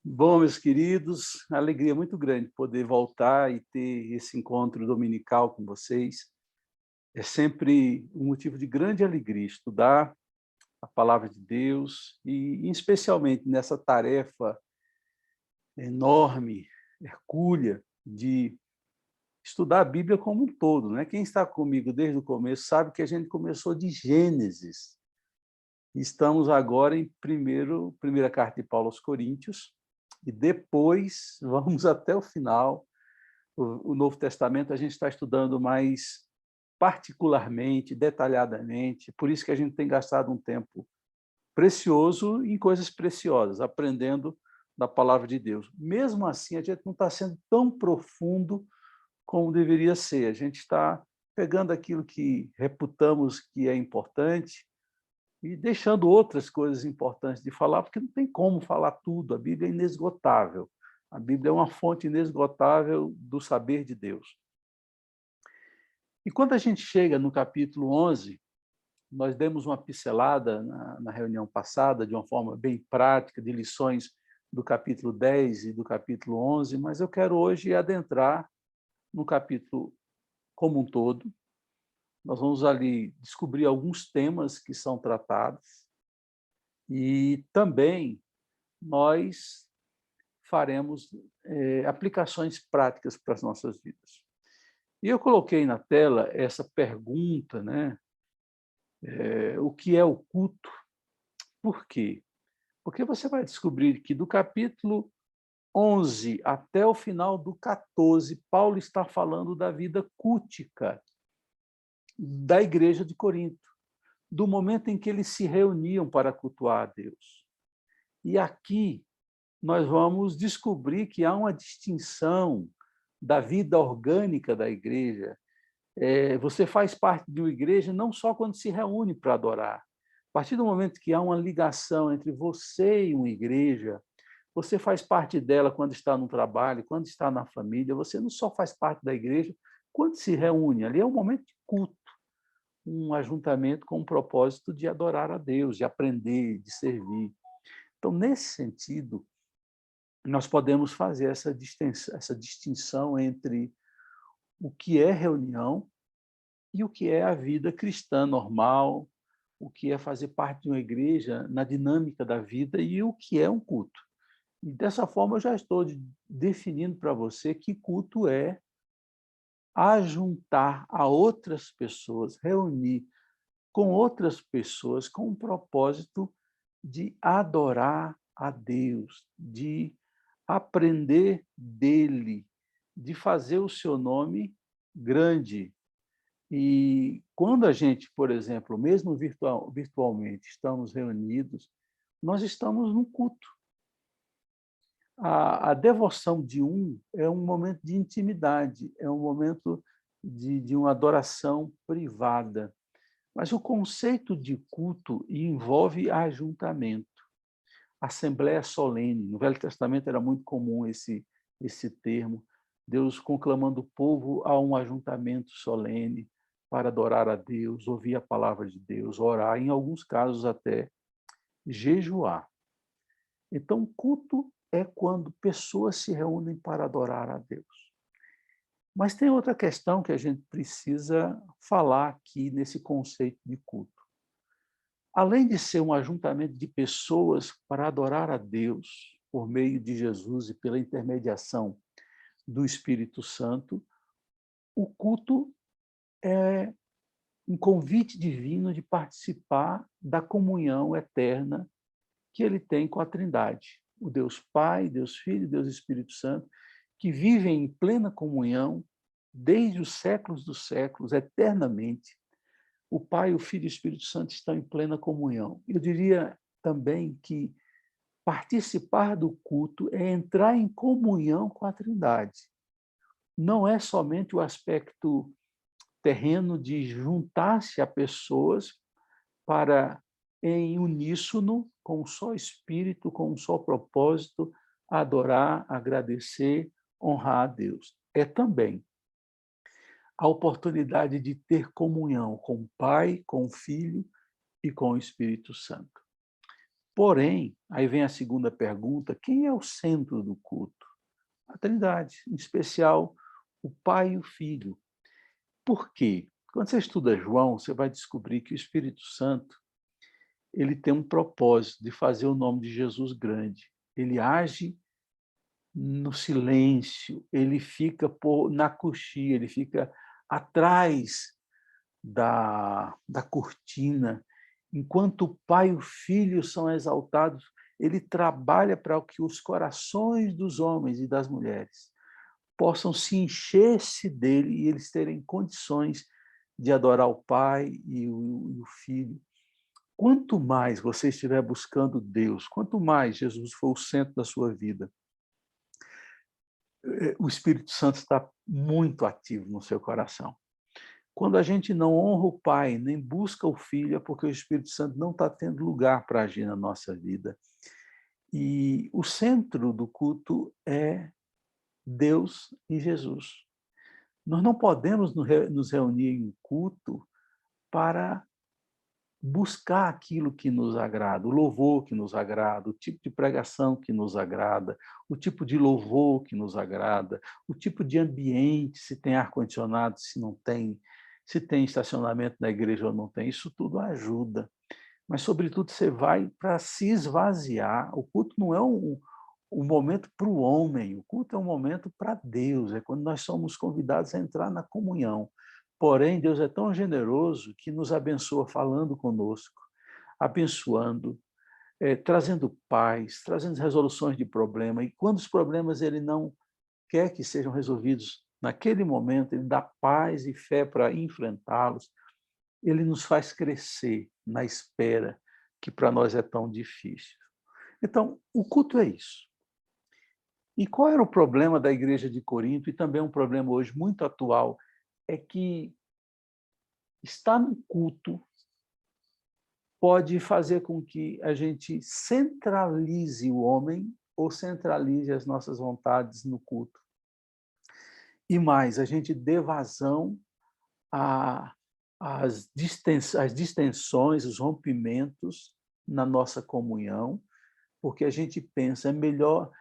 Bom, meus queridos, alegria muito grande poder voltar e ter esse encontro dominical com vocês. É sempre um motivo de grande alegria estudar a palavra de Deus e, especialmente, nessa tarefa enorme, hercúlea, de estudar a Bíblia como um todo, né? Quem está comigo desde o começo sabe que a gente começou de Gênesis. Estamos agora em primeira carta de Paulo aos Coríntios, e depois vamos até o final. O Novo Testamento a gente está estudando mais particularmente, detalhadamente, por isso que a gente tem gastado um tempo precioso em coisas preciosas, aprendendo da palavra de Deus. Mesmo assim, a gente não está sendo tão profundo como deveria ser. A gente está pegando aquilo que reputamos que é importante e deixando outras coisas importantes de falar, porque não tem como falar tudo. A Bíblia é inesgotável. A Bíblia é uma fonte inesgotável do saber de Deus. E quando a gente chega no capítulo 11, nós demos uma pincelada na reunião passada, de uma forma bem prática, de lições do capítulo 10 e do capítulo 11, mas eu quero hoje adentrar no capítulo como um todo. Nós vamos ali descobrir alguns temas que são tratados e também nós faremos aplicações práticas para as nossas vidas. E eu coloquei na tela essa pergunta, né? O que é o culto? Por quê? Porque você vai descobrir que do capítulo 11 até o final do 14, Paulo está falando da vida cultica da igreja de Corinto, do momento em que eles se reuniam para cultuar a Deus. E aqui nós vamos descobrir que há uma distinção da vida orgânica da igreja. Você faz parte de uma igreja não só quando se reúne para adorar. A partir do momento que há uma ligação entre você e uma igreja, você faz parte dela quando está no trabalho, quando está na família, você não só faz parte da igreja quando se reúne. Ali é um momento de culto, um ajuntamento com o propósito de adorar a Deus, de aprender, de servir. Então, nesse sentido, nós podemos fazer essa distinção entre o que é reunião e o que é a vida cristã normal, o que é fazer parte de uma igreja na dinâmica da vida e o que é um culto. E dessa forma eu já estou definindo para você que culto é ajuntar a outras pessoas, reunir com outras pessoas com o propósito de adorar a Deus, de aprender dele, de fazer o seu nome grande. E quando a gente, por exemplo, mesmo virtualmente, estamos reunidos, nós estamos num culto. A devoção de um é um momento de intimidade, é um momento de uma adoração privada. Mas o conceito de culto envolve ajuntamento, assembleia solene. No Velho Testamento era muito comum esse termo. Deus conclamando o povo a um ajuntamento solene para adorar a Deus, ouvir a palavra de Deus, orar, em alguns casos até jejuar. Então, culto é quando pessoas se reúnem para adorar a Deus. Mas tem outra questão que a gente precisa falar aqui nesse conceito de culto. Além de ser um ajuntamento de pessoas para adorar a Deus por meio de Jesus e pela intermediação do Espírito Santo, o culto é um convite divino de participar da comunhão eterna que ele tem com a Trindade, o Deus Pai, Deus Filho, Deus Espírito Santo, que vivem em plena comunhão desde os séculos dos séculos, eternamente. O Pai, o Filho e o Espírito Santo estão em plena comunhão. Eu diria também que participar do culto é entrar em comunhão com a Trindade. Não é somente o aspecto terreno de juntar-se a pessoas para, em uníssono, com um só espírito, com um só propósito, adorar, agradecer, honrar a Deus. É também a oportunidade de ter comunhão com o Pai, com o Filho e com o Espírito Santo. Porém, aí vem a segunda pergunta: quem é o centro do culto? A Trindade, em especial o Pai e o Filho. Por quê? Quando você estuda João, você vai descobrir que o Espírito Santo, ele tem um propósito de fazer o nome de Jesus grande. Ele age no silêncio, ele fica na coxia, ele fica atrás da cortina. Enquanto o Pai e o Filho são exaltados, ele trabalha para que os corações dos homens e das mulheres possam se encher-se dele e eles terem condições de adorar o Pai e o Filho. Quanto mais você estiver buscando Deus, quanto mais Jesus for o centro da sua vida, o Espírito Santo está muito ativo no seu coração. Quando a gente não honra o Pai, nem busca o Filho, é porque o Espírito Santo não está tendo lugar para agir na nossa vida. E o centro do culto é Deus e Jesus. Nós não podemos nos reunir em culto para buscar aquilo que nos agrada, o louvor que nos agrada, o tipo de pregação que nos agrada, o tipo de louvor que nos agrada, o tipo de ambiente, se tem ar-condicionado, se não tem, se tem estacionamento na igreja ou não tem, isso tudo ajuda. Mas, sobretudo, você vai para se esvaziar. O culto não é um momento para o homem, o culto é um momento para Deus, é quando nós somos convidados a entrar na comunhão. Porém, Deus é tão generoso que nos abençoa falando conosco, abençoando, trazendo paz, trazendo resoluções de problema. E quando os problemas ele não quer que sejam resolvidos naquele momento, ele dá paz e fé para enfrentá-los. Ele nos faz crescer na espera, que para nós é tão difícil. Então, o culto é isso. E qual era o problema da igreja de Corinto, e também um problema hoje muito atual, é que estar no culto pode fazer com que a gente centralize o homem ou centralize as nossas vontades no culto. E mais, a gente dê vazão às distensões, os rompimentos na nossa comunhão, porque a gente pensa, é melhor,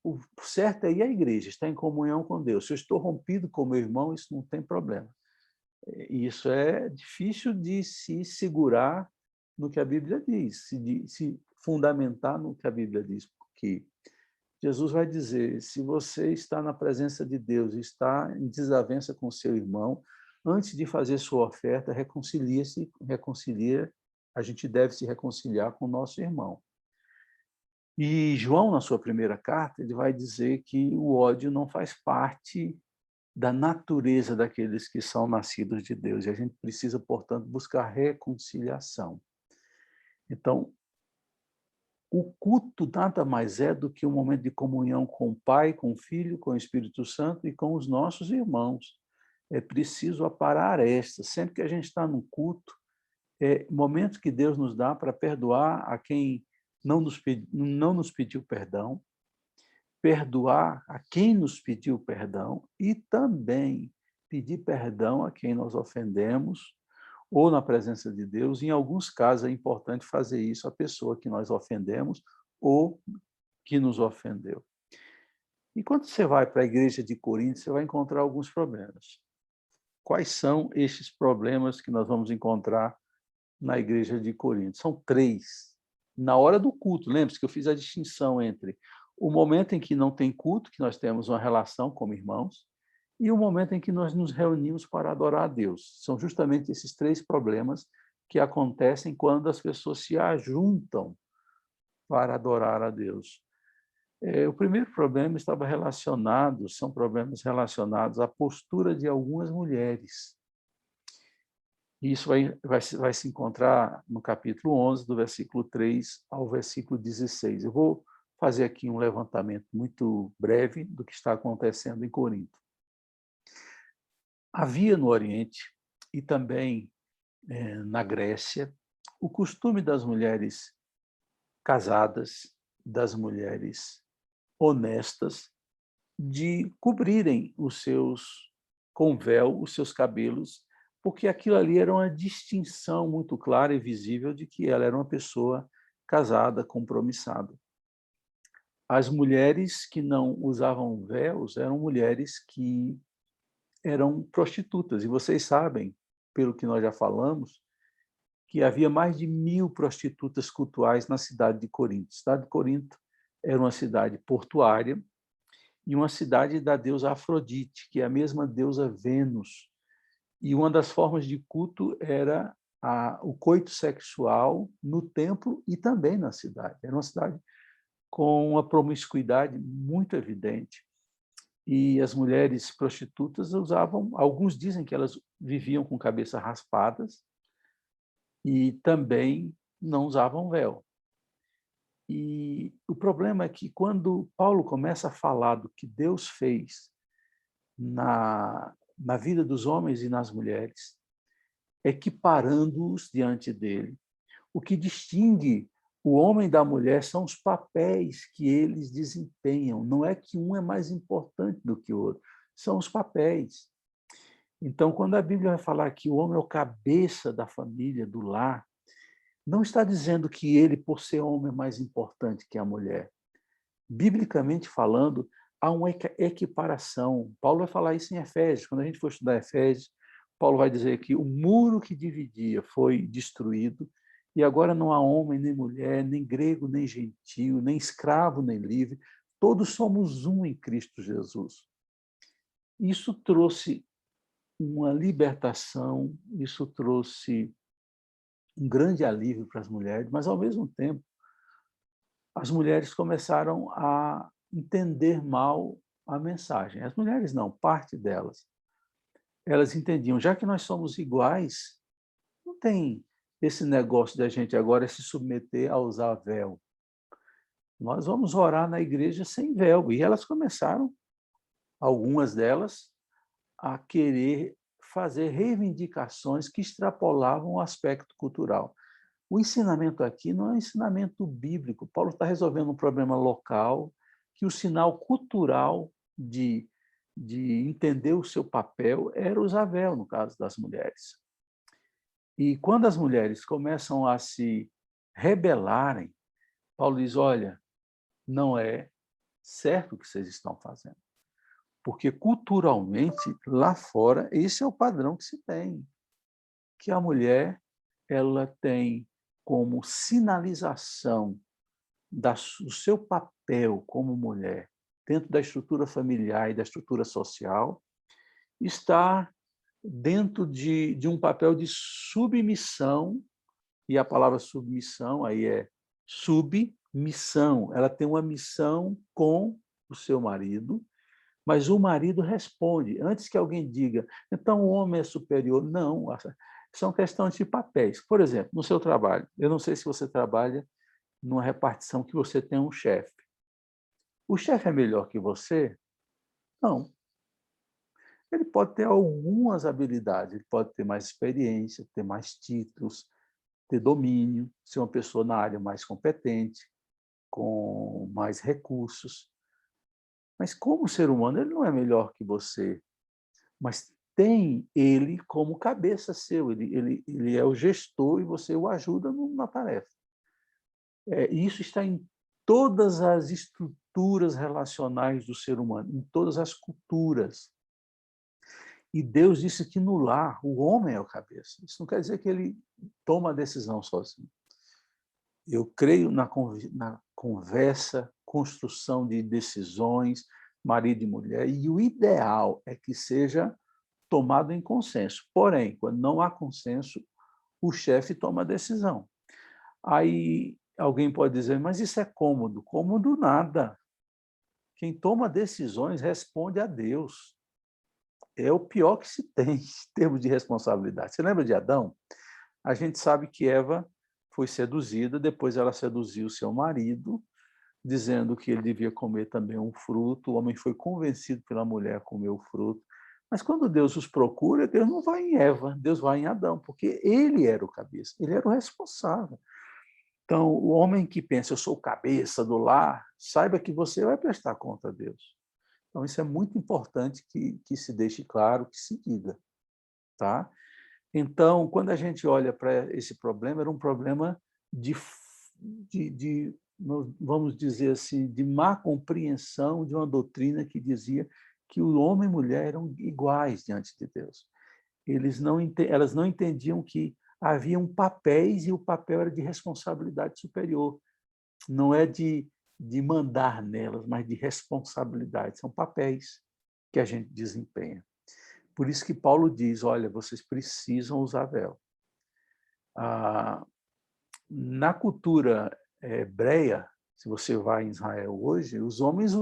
o certo é ir à igreja, estar em comunhão com Deus. Se eu estou rompido com meu irmão, isso não tem problema. Isso é difícil de se segurar no que a Bíblia diz, se fundamentar no que a Bíblia diz, porque Jesus vai dizer, se você está na presença de Deus e está em desavença com seu irmão, antes de fazer sua oferta, a gente deve se reconciliar com o nosso irmão. E João, na sua primeira carta, ele vai dizer que o ódio não faz parte da natureza daqueles que são nascidos de Deus. E a gente precisa, portanto, buscar reconciliação. Então, o culto nada mais é do que um momento de comunhão com o Pai, com o Filho, com o Espírito Santo e com os nossos irmãos. É preciso aparar esta. Sempre que a gente está no culto, é momento que Deus nos dá para perdoar a quem não nos pediu perdão, perdoar a quem nos pediu perdão e também pedir perdão a quem nós ofendemos, ou na presença de Deus. Em alguns casos é importante fazer isso à pessoa que nós ofendemos ou que nos ofendeu. E quando você vai para a igreja de Corinto, você vai encontrar alguns problemas. Quais são estes problemas que nós vamos encontrar na igreja de Corinto? São 3. Na hora do culto, lembre-se que eu fiz a distinção entre o momento em que não tem culto, que nós temos uma relação como irmãos, e o momento em que nós nos reunimos para adorar a Deus. São justamente esses 3 problemas que acontecem quando as pessoas se ajuntam para adorar a Deus. O primeiro problema estava relacionado, são problemas relacionados à postura de algumas mulheres. E isso vai se encontrar no capítulo 11, do versículo 3 ao versículo 16. Eu vou fazer aqui um levantamento muito breve do que está acontecendo em Corinto. Havia no Oriente e também na Grécia o costume das mulheres casadas, das mulheres honestas, de cobrirem com véu os seus cabelos, porque aquilo ali era uma distinção muito clara e visível de que ela era uma pessoa casada, compromissada. As mulheres que não usavam véus eram mulheres que eram prostitutas. E vocês sabem, pelo que nós já falamos, que havia mais de 1000 prostitutas cultuais na cidade de Corinto. A cidade de Corinto era uma cidade portuária e uma cidade da deusa Afrodite, que é a mesma deusa Vênus. E uma das formas de culto era o coito sexual no templo e também na cidade. Era uma cidade com uma promiscuidade muito evidente. E as mulheres prostitutas usavam, alguns dizem que elas viviam com cabeça raspadas e também não usavam véu. E o problema é que quando Paulo começa a falar do que Deus fez na vida dos homens e nas mulheres, equiparando-os diante dele, o que distingue o homem da mulher são os papéis que eles desempenham. Não é que um é mais importante do que o outro, são os papéis. Então, quando a Bíblia vai falar que o homem é o cabeça da família, do lar, não está dizendo que ele, por ser homem, é mais importante que a mulher. Biblicamente falando, há uma equiparação. Paulo vai falar isso em Efésios. Quando a gente for estudar Efésios, Paulo vai dizer que o muro que dividia foi destruído e agora não há homem, nem mulher, nem grego, nem gentil, nem escravo, nem livre. Todos somos um em Cristo Jesus. Isso trouxe uma libertação, isso trouxe um grande alívio para as mulheres, mas, ao mesmo tempo, as mulheres começaram a entender mal a mensagem. As mulheres não, parte delas. Elas entendiam, já que nós somos iguais, não tem esse negócio de a gente agora se submeter a usar véu. Nós vamos orar na igreja sem véu. E elas começaram, algumas delas, a querer fazer reivindicações que extrapolavam o aspecto cultural. O ensinamento aqui não é um ensinamento bíblico. Paulo está resolvendo um problema local que o sinal cultural de entender o seu papel era usar véu, no caso das mulheres. E quando as mulheres começam a se rebelarem, Paulo diz, olha, não é certo o que vocês estão fazendo. Porque culturalmente, lá fora, esse é o padrão que se tem. Que a mulher ela tem como sinalização do seu papel como mulher dentro da estrutura familiar e da estrutura social, está dentro de um papel de submissão, e a palavra submissão aí é submissão. Ela tem uma missão com o seu marido, mas o marido responde. Antes que alguém diga, então o homem é superior. Não, são questões de papéis. Por exemplo, no seu trabalho, eu não sei se você trabalha numa repartição que você tem um chefe. O chefe é melhor que você? Não. Ele pode ter algumas habilidades, ele pode ter mais experiência, ter mais títulos, ter domínio, ser uma pessoa na área mais competente, com mais recursos. Mas como ser humano, ele não é melhor que você. Mas tem ele como cabeça seu, ele é o gestor e você o ajuda na tarefa. Isso está em todas as estruturas relacionais do ser humano, em todas as culturas. E Deus disse que no lar o homem é o cabeça. Isso não quer dizer que ele toma a decisão sozinho. Eu creio na conversa, construção de decisões, marido e mulher, e o ideal é que seja tomado em consenso. Porém, quando não há consenso, o chefe toma a decisão. Aí alguém pode dizer, mas isso é cômodo. Cômodo nada. Quem toma decisões responde a Deus. É o pior que se tem em termos de responsabilidade. Você lembra de Adão? A gente sabe que Eva foi seduzida, depois ela seduziu seu marido, dizendo que ele devia comer também um fruto. O homem foi convencido pela mulher a comer o fruto. Mas quando Deus os procura, Deus não vai em Eva, Deus vai em Adão, porque ele era o cabeça, ele era o responsável. Então, o homem que pensa, eu sou o cabeça do lar, saiba que você vai prestar conta a Deus. Então, isso é muito importante que se deixe claro, que se diga. Tá? Então, quando a gente olha para esse problema, era um problema vamos dizer assim, de má compreensão de uma doutrina que dizia que o homem e a mulher eram iguais diante de Deus. Elas não entendiam que haviam papéis e o papel era de responsabilidade superior. Não é de mandar nelas, mas de responsabilidade. São papéis que a gente desempenha. Por isso que Paulo diz, olha, vocês precisam usar véu. Na cultura hebreia, se você vai em Israel hoje, os homens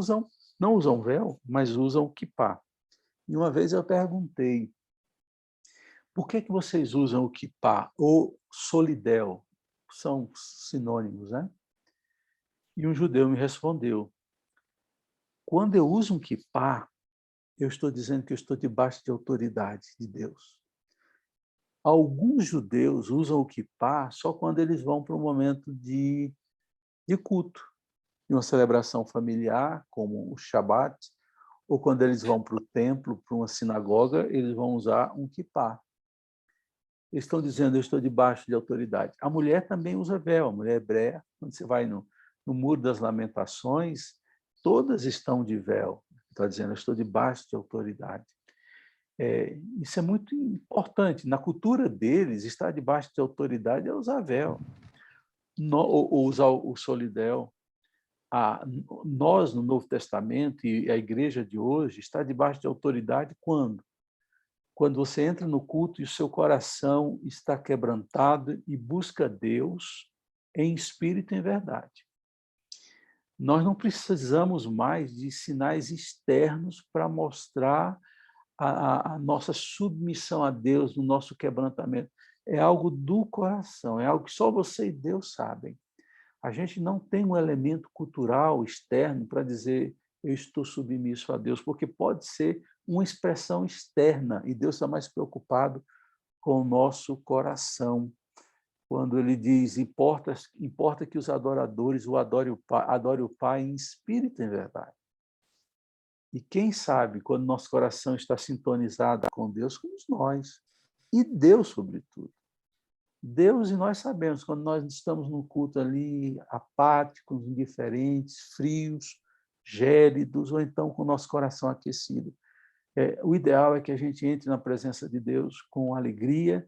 não usam véu, mas usam kippá. E uma vez eu perguntei, por que vocês usam o kippá ou solidel? São sinônimos, né? E um judeu me respondeu, quando eu uso um kippá, eu estou dizendo que eu estou debaixo de autoridade de Deus. Alguns judeus usam o kippá só quando eles vão para um momento de culto, de uma celebração familiar, como o Shabat, ou quando eles vão para o templo, para uma sinagoga, eles vão usar um kippá. Eles estão dizendo, eu estou debaixo de autoridade. A mulher também usa véu, a mulher hebreia, quando você vai no Muro das Lamentações, todas estão de véu. Está dizendo, eu estou debaixo de autoridade. Isso é muito importante. Na cultura deles, estar debaixo de autoridade é usar véu, ou usar o solidel. Nós, no Novo Testamento, e a igreja de hoje, está debaixo de autoridade quando? Quando você entra no culto e o seu coração está quebrantado e busca Deus em espírito e em verdade. Nós não precisamos mais de sinais externos para mostrar a nossa submissão a Deus, no nosso quebrantamento. É algo do coração, é algo que só você e Deus sabem. A gente não tem um elemento cultural externo para dizer eu estou submisso a Deus, porque pode ser uma expressão externa, e Deus está mais preocupado com o nosso coração. Quando ele diz, importa que os adoradores o adorem o Pai em espírito e em verdade. E quem sabe, quando nosso coração está sintonizado com Deus, somos nós. E Deus, sobretudo. Deus, e nós sabemos, quando nós estamos no culto ali, apáticos, indiferentes, frios, gélidos, ou então com o nosso coração aquecido. O ideal é que a gente entre na presença de Deus com alegria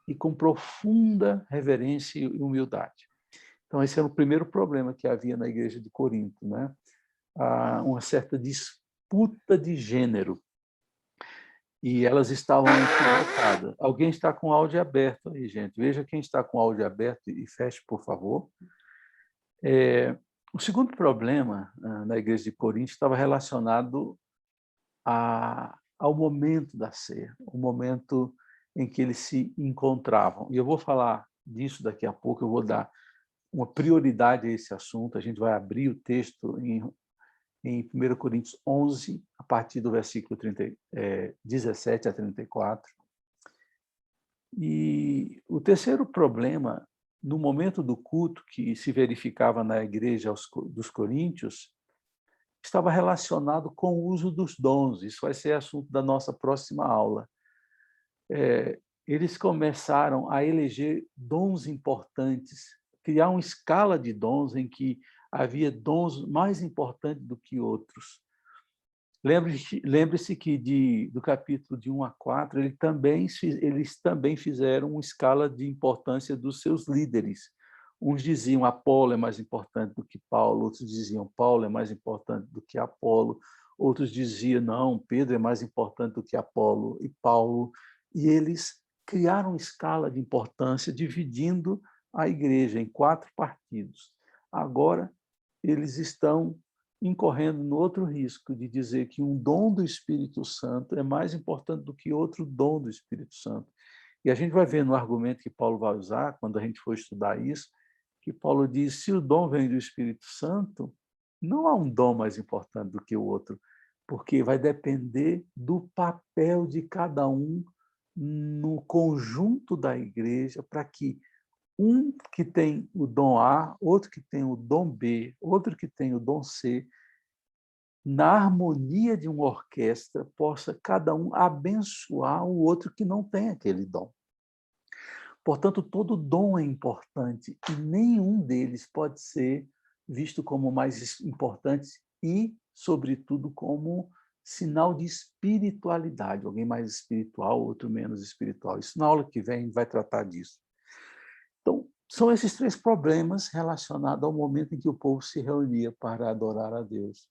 e com profunda reverência e humildade. Então, esse era o primeiro problema que havia na igreja de Corinto, né? Uma certa disputa de gênero. E elas estavam equivocadas. Alguém está com o áudio aberto aí, gente. Veja quem está com o áudio aberto e feche, por favor. O segundo problema na igreja de Corinto estava relacionado ao momento da ceia, o momento em que eles se encontravam. E eu vou falar disso daqui a pouco, eu vou dar uma prioridade a esse assunto. A gente vai abrir o texto em 1 Coríntios 11, a partir do versículo 17 a 34. E o terceiro problema, no momento do culto que se verificava na igreja dos Coríntios, estava relacionado com o uso dos dons. Isso vai ser assunto da nossa próxima aula. Eles começaram a eleger dons importantes, criar uma escala de dons em que havia dons mais importantes do que outros. Lembre-se que do capítulo de 1 a 4, eles também fizeram uma escala de importância dos seus líderes. Uns diziam Apolo é mais importante do que Paulo, outros diziam Paulo é mais importante do que Apolo, outros diziam não, Pedro é mais importante do que Apolo e Paulo. E eles criaram uma escala de importância, dividindo a igreja em 4 partidos. Agora, eles estão incorrendo no outro risco de dizer que um dom do Espírito Santo é mais importante do que outro dom do Espírito Santo. E a gente vai ver no argumento que Paulo vai usar, quando a gente for estudar isso, que Paulo diz, se o dom vem do Espírito Santo, não há um dom mais importante do que o outro, porque vai depender do papel de cada um no conjunto da igreja, para que um que tem o dom A, outro que tem o dom B, outro que tem o dom C, na harmonia de uma orquestra, possa cada um abençoar o outro que não tem aquele dom. Portanto, todo dom é importante e nenhum deles pode ser visto como mais importante e, sobretudo, como sinal de espiritualidade. Alguém mais espiritual, outro menos espiritual. Isso na aula que vem vai tratar disso. Então, são esses três problemas relacionados ao momento em que o povo se reunia para adorar a Deus.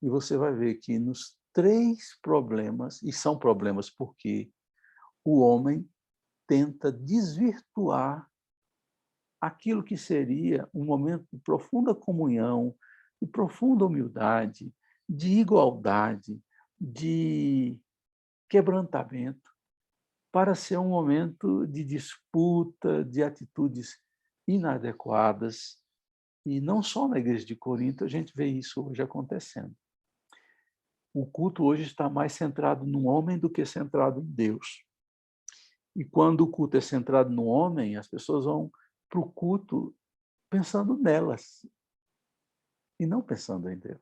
E você vai ver que nos três problemas, e são problemas porque o homem tenta desvirtuar aquilo que seria um momento de profunda comunhão, de profunda humildade, de igualdade, de quebrantamento, para ser um momento de disputa, de atitudes inadequadas. E não só na igreja de Corinto, a gente vê isso hoje acontecendo. O culto hoje está mais centrado no homem do que centrado em Deus. E quando o culto é centrado no homem, as pessoas vão para o culto pensando nelas e não pensando em Deus.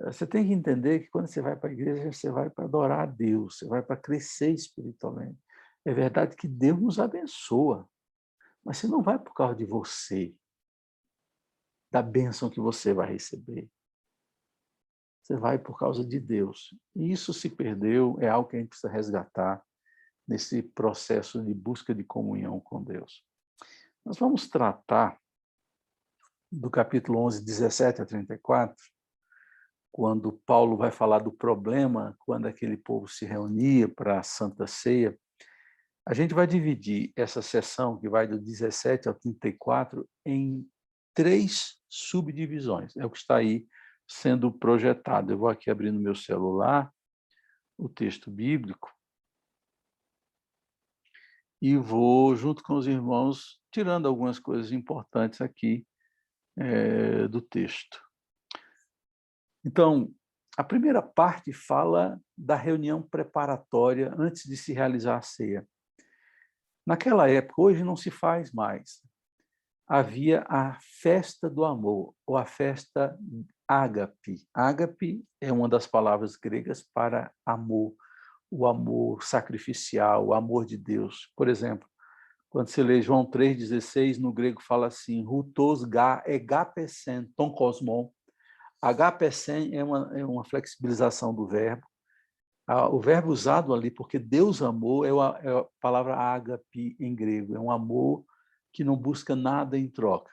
Você tem que entender que quando você vai para a igreja, você vai para adorar a Deus, você vai para crescer espiritualmente. É verdade que Deus nos abençoa, mas você não vai por causa de você, da bênção que você vai receber. Você vai por causa de Deus. E isso se perdeu, é algo que a gente precisa resgatar nesse processo de busca de comunhão com Deus. Nós vamos tratar do capítulo 11, 17 a 34, quando Paulo vai falar do problema, quando aquele povo se reunia para a Santa Ceia. A gente vai dividir essa sessão, que vai do 17 ao 34, em três subdivisões. É o que está aí sendo projetado. Eu vou aqui abrir no meu celular o texto bíblico e vou, junto com os irmãos, tirando algumas coisas importantes aqui do texto. Então, a primeira parte fala da reunião preparatória antes de se realizar a ceia. Naquela época, hoje não se faz mais, havia a festa do amor, ou a festa ágape. Ágape é uma das palavras gregas para amor, o amor sacrificial, o amor de Deus. Por exemplo, quando você lê João 3,16, no grego fala assim, hutos ga egapesen ton cosmon. Agapesen é uma flexibilização do verbo. O verbo usado ali, porque Deus amou, é a palavra ágape em grego. É um amor que não busca nada em troca.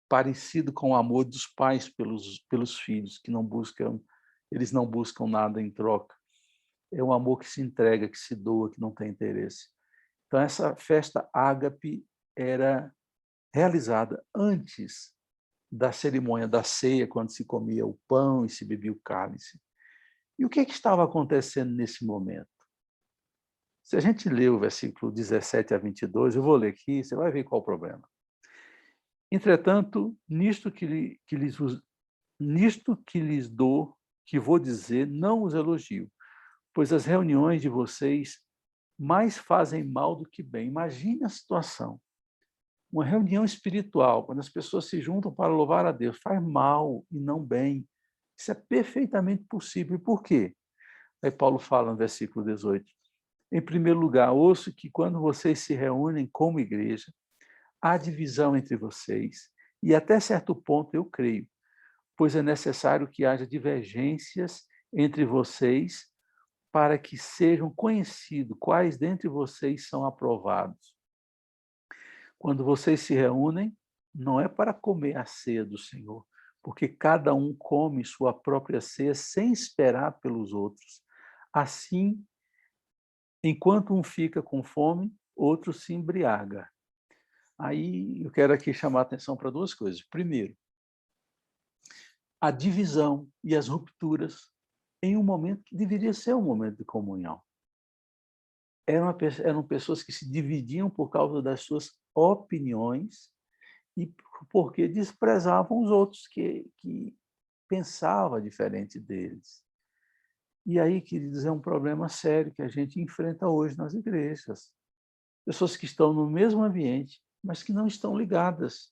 Parecido com o amor dos pais pelos filhos, que eles não buscam nada em troca. É um amor que se entrega, que se doa, que não tem interesse. Então, essa festa ágape era realizada antes da cerimônia da ceia, quando se comia o pão e se bebia o cálice. E o que estava acontecendo nesse momento? Se a gente ler o versículo 17 a 22, eu vou ler aqui, você vai ver qual o problema. Entretanto, nisto que lhes dou, que vou dizer, não os elogio, pois as reuniões de vocês mais fazem mal do que bem. Imagine a situação. Uma reunião espiritual, quando as pessoas se juntam para louvar a Deus, faz mal e não bem. Isso é perfeitamente possível. E por quê? Aí Paulo fala no versículo 18. Em primeiro lugar, ouço que quando vocês se reúnem como igreja, há divisão entre vocês, e até certo ponto eu creio, pois é necessário que haja divergências entre vocês para que sejam conhecidos quais dentre vocês são aprovados. Quando vocês se reúnem, não é para comer a ceia do Senhor, porque cada um come sua própria ceia sem esperar pelos outros. Assim, enquanto um fica com fome, outro se embriaga. Aí eu quero aqui chamar a atenção para duas coisas. Primeiro, a divisão e as rupturas em um momento que deveria ser um momento de comunhão. Eram pessoas que se dividiam por causa das suas opiniões e porque desprezavam os outros que pensavam diferente deles. E aí, queridos, é um problema sério que a gente enfrenta hoje nas igrejas. Pessoas que estão no mesmo ambiente, mas que não estão ligadas,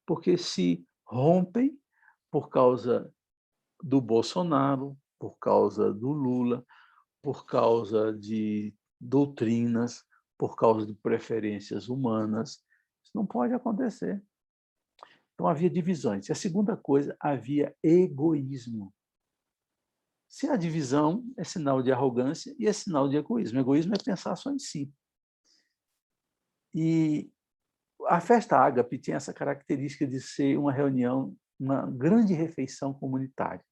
porque se rompem por causa do Bolsonaro, por causa do Lula, por causa de doutrinas, por causa de preferências humanas. Isso não pode acontecer. Então, havia divisões. E a segunda coisa, havia egoísmo. Se a divisão é sinal de arrogância e é sinal de egoísmo. Egoísmo é pensar só em si. E a festa ágape tinha essa característica de ser uma reunião, uma grande refeição comunitária.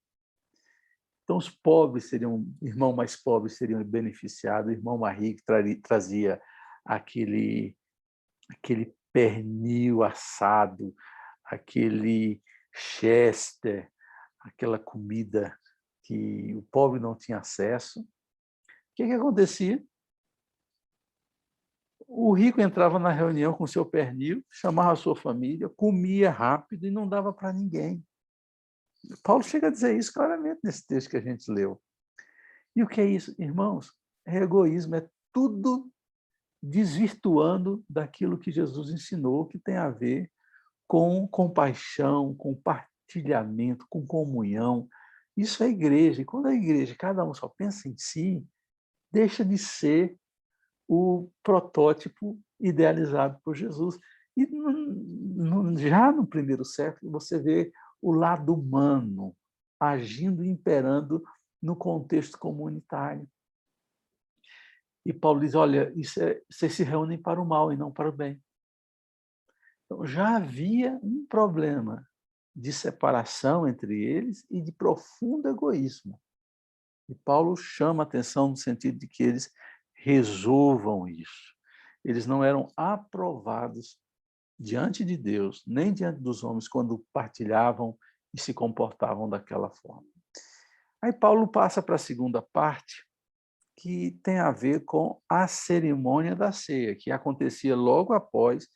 Então, os pobres seriam, o irmão mais pobre seria beneficiado, o irmão mais rico trazia aquele pernil assado, aquele chester, aquela comida que o pobre não tinha acesso. O que acontecia? O rico entrava na reunião com seu pernil, chamava a sua família, comia rápido e não dava para ninguém. Paulo chega a dizer isso claramente nesse texto que a gente leu. E o que é isso, irmãos? É egoísmo, é tudo desvirtuando daquilo que Jesus ensinou, que tem a ver com compaixão, com partilhamento, com comunhão. Isso é igreja. E quando a igreja, cada um só pensa em si, deixa de ser o protótipo idealizado por Jesus. E já no primeiro século, você vê o lado humano agindo e imperando no contexto comunitário. E Paulo diz, olha, vocês se reúnem para o mal e não para o bem. Então, já havia um problema de separação entre eles e de profundo egoísmo. E Paulo chama a atenção no sentido de que eles resolvam isso. Eles não eram aprovados diante de Deus, nem diante dos homens, quando partilhavam e se comportavam daquela forma. Aí Paulo passa para a segunda parte, que tem a ver com a cerimônia da ceia, que acontecia logo após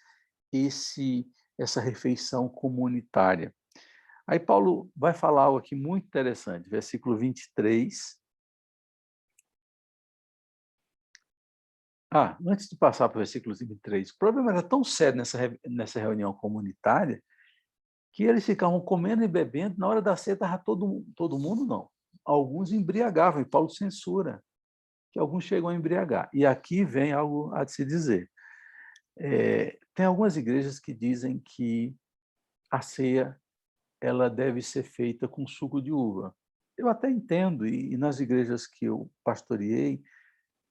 essa refeição comunitária. Aí Paulo vai falar algo aqui muito interessante, versículo 23. Antes de passar para o versículo 23, o problema era tão sério nessa reunião comunitária que eles ficavam comendo e bebendo, na hora da ceia estava todo mundo, não. Alguns embriagavam, e Paulo censura que alguns chegam a embriagar. E aqui vem algo a se dizer. Tem algumas igrejas que dizem que a ceia ela deve ser feita com suco de uva. Eu até entendo, e nas igrejas que eu pastoreei,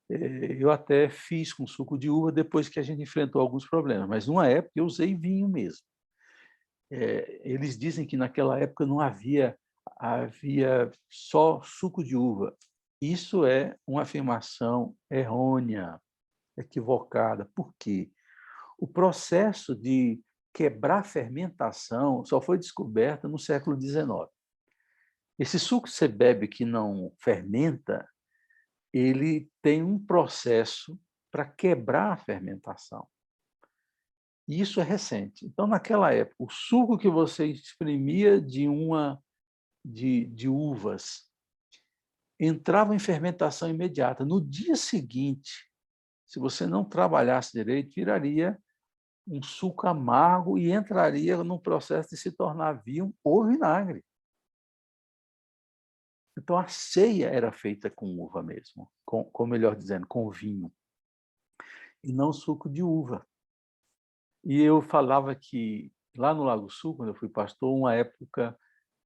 eu até fiz com suco de uva depois que a gente enfrentou alguns problemas, mas numa época eu usei vinho mesmo. Eles dizem que naquela época não havia só suco de uva. Isso é uma afirmação errônea, equivocada. Por quê? O processo de quebrar a fermentação só foi descoberto no século XIX. Esse suco que você bebe que não fermenta, ele tem um processo para quebrar a fermentação. E isso é recente. Então, naquela época, o suco que você exprimia de uvas entrava em fermentação imediata. No dia seguinte, se você não trabalhasse direito, viraria um suco amargo e entraria no processo de se tornar vinho ou vinagre. Então, a ceia era feita com uva mesmo, melhor dizendo, com vinho, e não suco de uva. E eu falava que, lá no Lago Sul, quando eu fui pastor, uma época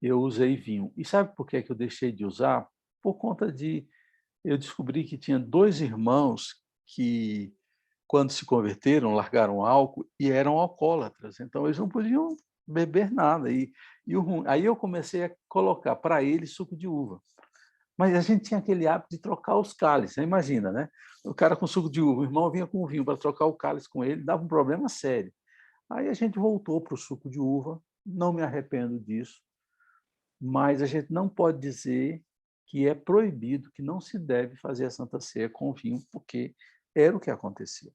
eu usei vinho. E sabe por que eu deixei de usar? Por conta eu descobri que tinha 2 irmãos que, quando se converteram, largaram álcool e eram alcoólatras. Então, eles não podiam beber nada. Aí eu comecei a colocar para eles suco de uva. Mas a gente tinha aquele hábito de trocar os cálices. Você imagina, né? O cara com suco de uva, o irmão vinha com vinho para trocar o cálice com ele, dava um problema sério. Aí a gente voltou para o suco de uva, não me arrependo disso, mas a gente não pode dizer que é proibido, que não se deve fazer a Santa Ceia com vinho, porque era o que acontecia.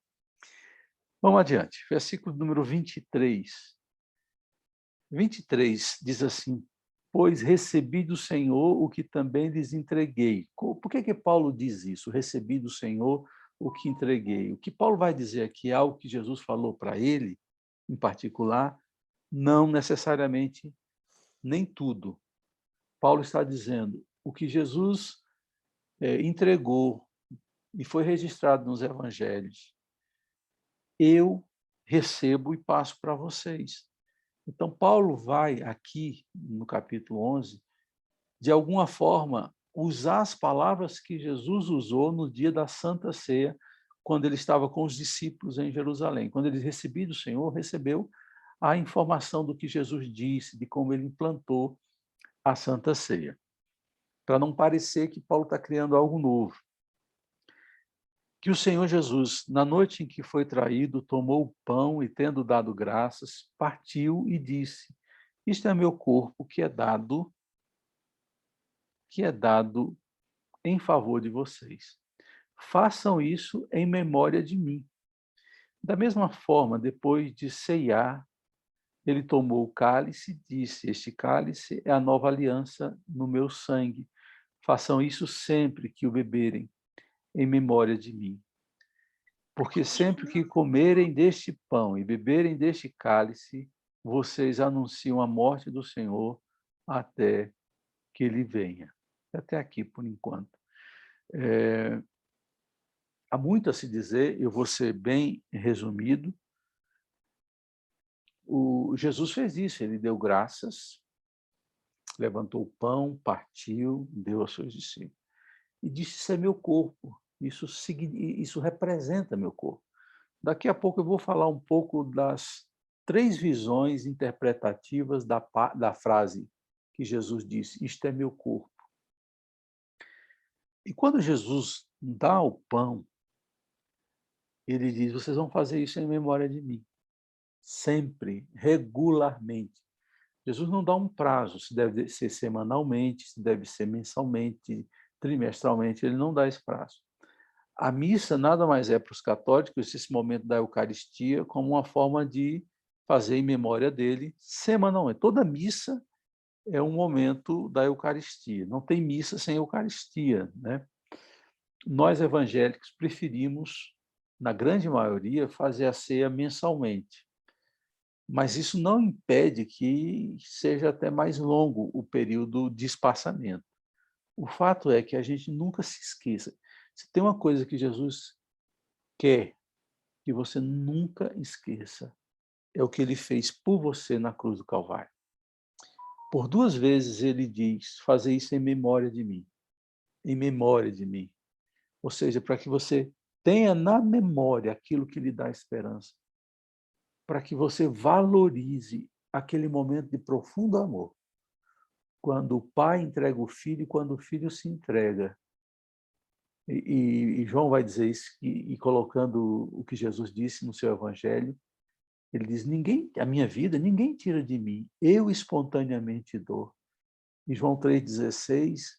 Vamos adiante, versículo número 23. 23 diz assim, pois recebi do Senhor o que também lhes entreguei. Por que Paulo diz isso? Recebi do Senhor o que entreguei. O que Paulo vai dizer aqui é algo que Jesus falou para ele, em particular, não necessariamente nem tudo. Paulo está dizendo o que Jesus entregou e foi registrado nos evangelhos. eu recebo e passo para vocês. Então, Paulo vai aqui, no capítulo 11, de alguma forma, usar as palavras que Jesus usou no dia da Santa Ceia, quando ele estava com os discípulos em Jerusalém. Quando ele recebeu do Senhor, recebeu a informação do que Jesus disse, de como ele implantou a Santa Ceia, para não parecer que Paulo está criando algo novo. Que o Senhor Jesus, na noite em que foi traído, tomou o pão e, tendo dado graças, partiu e disse: Isto é meu corpo que é dado em favor de vocês. Façam isso em memória de mim. Da mesma forma, depois de ceiar, ele tomou o cálice e disse: Este cálice é a nova aliança no meu sangue. Façam isso sempre que o beberem, em memória de mim. Porque sempre que comerem deste pão e beberem deste cálice, vocês anunciam a morte do Senhor até que ele venha. Até aqui, por enquanto. Há muito a se dizer, eu vou ser bem resumido. Jesus fez isso, ele deu graças, levantou o pão, partiu, deu aos seus discípulos. E disse: Isso é meu corpo, isso representa meu corpo. Daqui a pouco eu vou falar um pouco das 3 visões interpretativas da frase que Jesus disse: Isto é meu corpo. E quando Jesus dá o pão, ele diz: Vocês vão fazer isso em memória de mim. Sempre, regularmente. Jesus não dá um prazo, se deve ser semanalmente, se deve ser mensalmente, trimestralmente, ele não dá esse prazo. A missa nada mais é para os católicos esse momento da Eucaristia como uma forma de fazer em memória dele semanalmente. Toda missa é um momento da Eucaristia. Não tem missa sem Eucaristia, né? Nós evangélicos preferimos, na grande maioria, fazer a ceia mensalmente. Mas isso não impede que seja até mais longo o período de espaçamento. O fato é que a gente nunca se esqueça. Se tem uma coisa que Jesus quer que você nunca esqueça, é o que ele fez por você na cruz do Calvário. Por 2 vezes ele diz: fazer isso em memória de mim. Em memória de mim. Ou seja, para que você tenha na memória aquilo que lhe dá esperança. Para que você valorize aquele momento de profundo amor. Quando o pai entrega o filho e quando o filho se entrega. E João vai dizer isso, e colocando o que Jesus disse no seu evangelho, ele diz: a minha vida ninguém tira de mim, eu espontaneamente dou. E João 3,16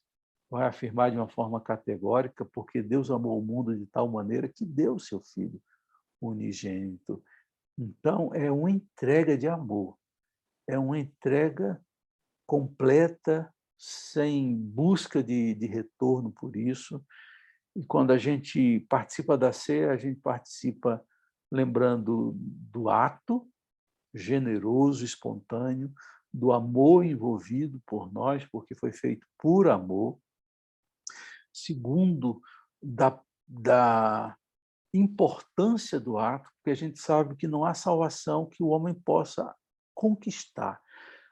vai afirmar de uma forma categórica: porque Deus amou o mundo de tal maneira que deu o seu Filho unigênito. Então, é uma entrega de amor, é uma entrega completa, sem busca de retorno por isso. E quando a gente participa da ceia, a gente participa lembrando do ato generoso, espontâneo, do amor envolvido por nós, porque foi feito por amor. Segundo, da importância do ato, porque a gente sabe que não há salvação que o homem possa conquistar.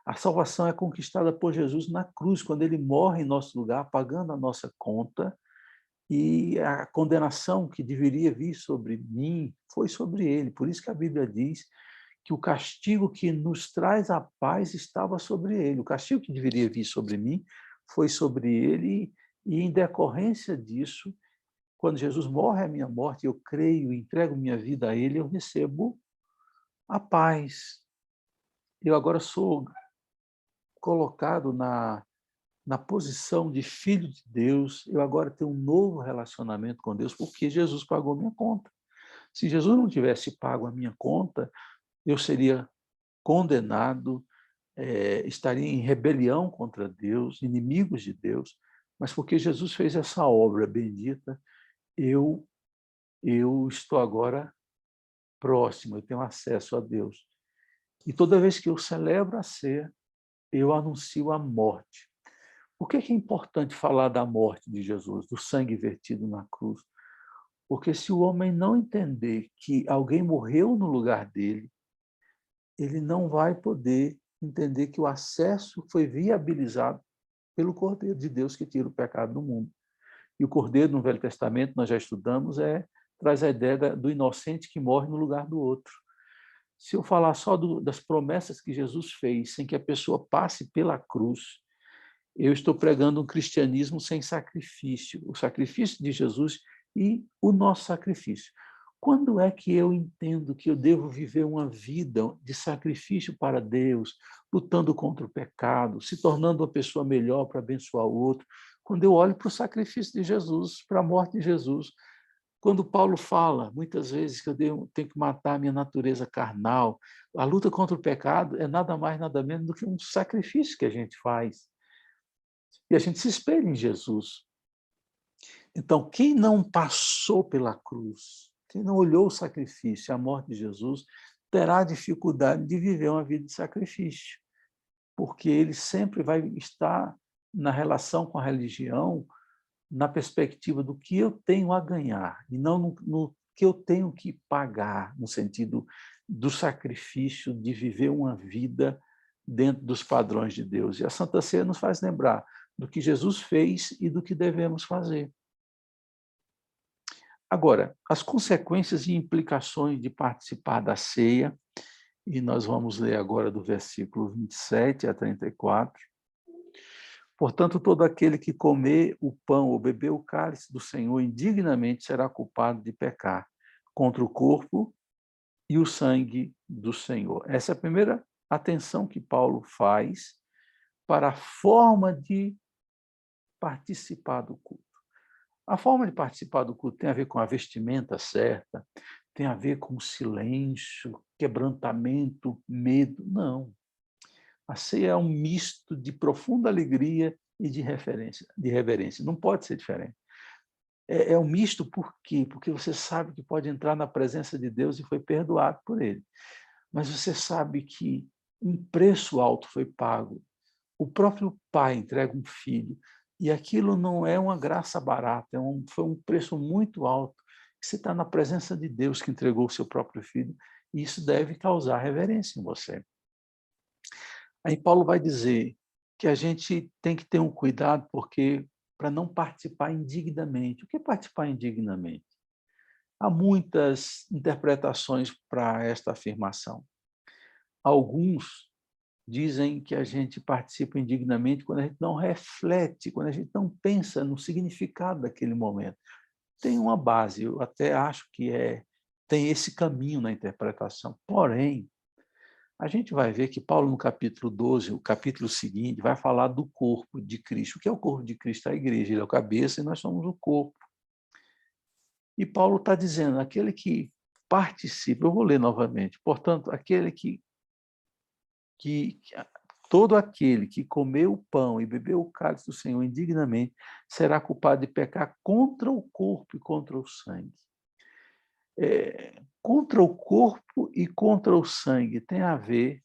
A salvação é conquistada por Jesus na cruz, quando ele morre em nosso lugar, pagando a nossa conta, e a condenação que deveria vir sobre mim foi sobre ele. Por isso que a Bíblia diz que o castigo que nos traz a paz estava sobre ele. O castigo que deveria vir sobre mim foi sobre ele, e em decorrência disso, quando Jesus morre a minha morte, eu creio, entrego minha vida a ele, eu recebo a paz. Eu agora sou colocado na posição de filho de Deus, eu agora tenho um novo relacionamento com Deus, porque Jesus pagou minha conta. Se Jesus não tivesse pago a minha conta, eu seria condenado, estaria em rebelião contra Deus, inimigos de Deus, mas porque Jesus fez essa obra bendita, eu estou agora próximo, eu tenho acesso a Deus. E toda vez que eu celebro a ceia, eu anuncio a morte. Por que é importante falar da morte de Jesus, do sangue vertido na cruz? Porque se o homem não entender que alguém morreu no lugar dele, ele não vai poder entender que o acesso foi viabilizado pelo Cordeiro de Deus que tira o pecado do mundo. E o Cordeiro, no Velho Testamento, nós já estudamos, traz a ideia do inocente que morre no lugar do outro. Se eu falar só das promessas que Jesus fez, sem que a pessoa passe pela cruz, eu estou pregando um cristianismo sem sacrifício, o sacrifício de Jesus e o nosso sacrifício. Quando é que eu entendo que eu devo viver uma vida de sacrifício para Deus, lutando contra o pecado, se tornando uma pessoa melhor para abençoar o outro? Quando eu olho para o sacrifício de Jesus, para a morte de Jesus. Quando Paulo fala, muitas vezes, que eu tenho que matar a minha natureza carnal, a luta contra o pecado é nada mais, nada menos do que um sacrifício que a gente faz. E a gente se espelha em Jesus. Então, quem não passou pela cruz, quem não olhou o sacrifício, a morte de Jesus, terá dificuldade de viver uma vida de sacrifício, porque ele sempre vai estar na relação com a religião, na perspectiva do que eu tenho a ganhar, e não no que eu tenho que pagar, no sentido do sacrifício de viver uma vida dentro dos padrões de Deus. E a Santa Ceia nos faz lembrar do que Jesus fez e do que devemos fazer. Agora, as consequências e implicações de participar da ceia, e nós vamos ler agora do versículo 27 a 34. Portanto, todo aquele que comer o pão ou beber o cálice do Senhor indignamente será culpado de pecar contra o corpo e o sangue do Senhor. Essa é a primeira atenção que Paulo faz para a forma de participar do culto. A forma de participar do culto tem a ver com a vestimenta certa, tem a ver com silêncio, quebrantamento, medo. Não. A ceia é um misto de profunda alegria e de reverência. Não pode ser diferente. É um misto por quê? Porque você sabe que pode entrar na presença de Deus e foi perdoado por Ele. Mas você sabe que um preço alto foi pago. O próprio pai entrega um filho. E aquilo não é uma graça barata, foi um preço muito alto. Você está na presença de Deus que entregou o seu próprio filho. E isso deve causar reverência em você. Aí Paulo vai dizer que a gente tem que ter um cuidado porque para não participar indignamente. O que é participar indignamente? Há muitas interpretações para esta afirmação. Alguns dizem que a gente participa indignamente quando a gente não reflete, quando a gente não pensa no significado daquele momento. Tem uma base, eu até acho que tem esse caminho na interpretação. Porém, a gente vai ver que Paulo, no capítulo 12, o capítulo seguinte, vai falar do corpo de Cristo. O que é o corpo de Cristo? A igreja. Ele é o cabeça e nós somos o corpo. E Paulo está dizendo, aquele que participa, eu vou ler novamente, portanto, que todo aquele que comeu o pão e bebeu o cálice do Senhor indignamente será culpado de pecar contra o corpo e contra o sangue. Contra o corpo e contra o sangue tem a ver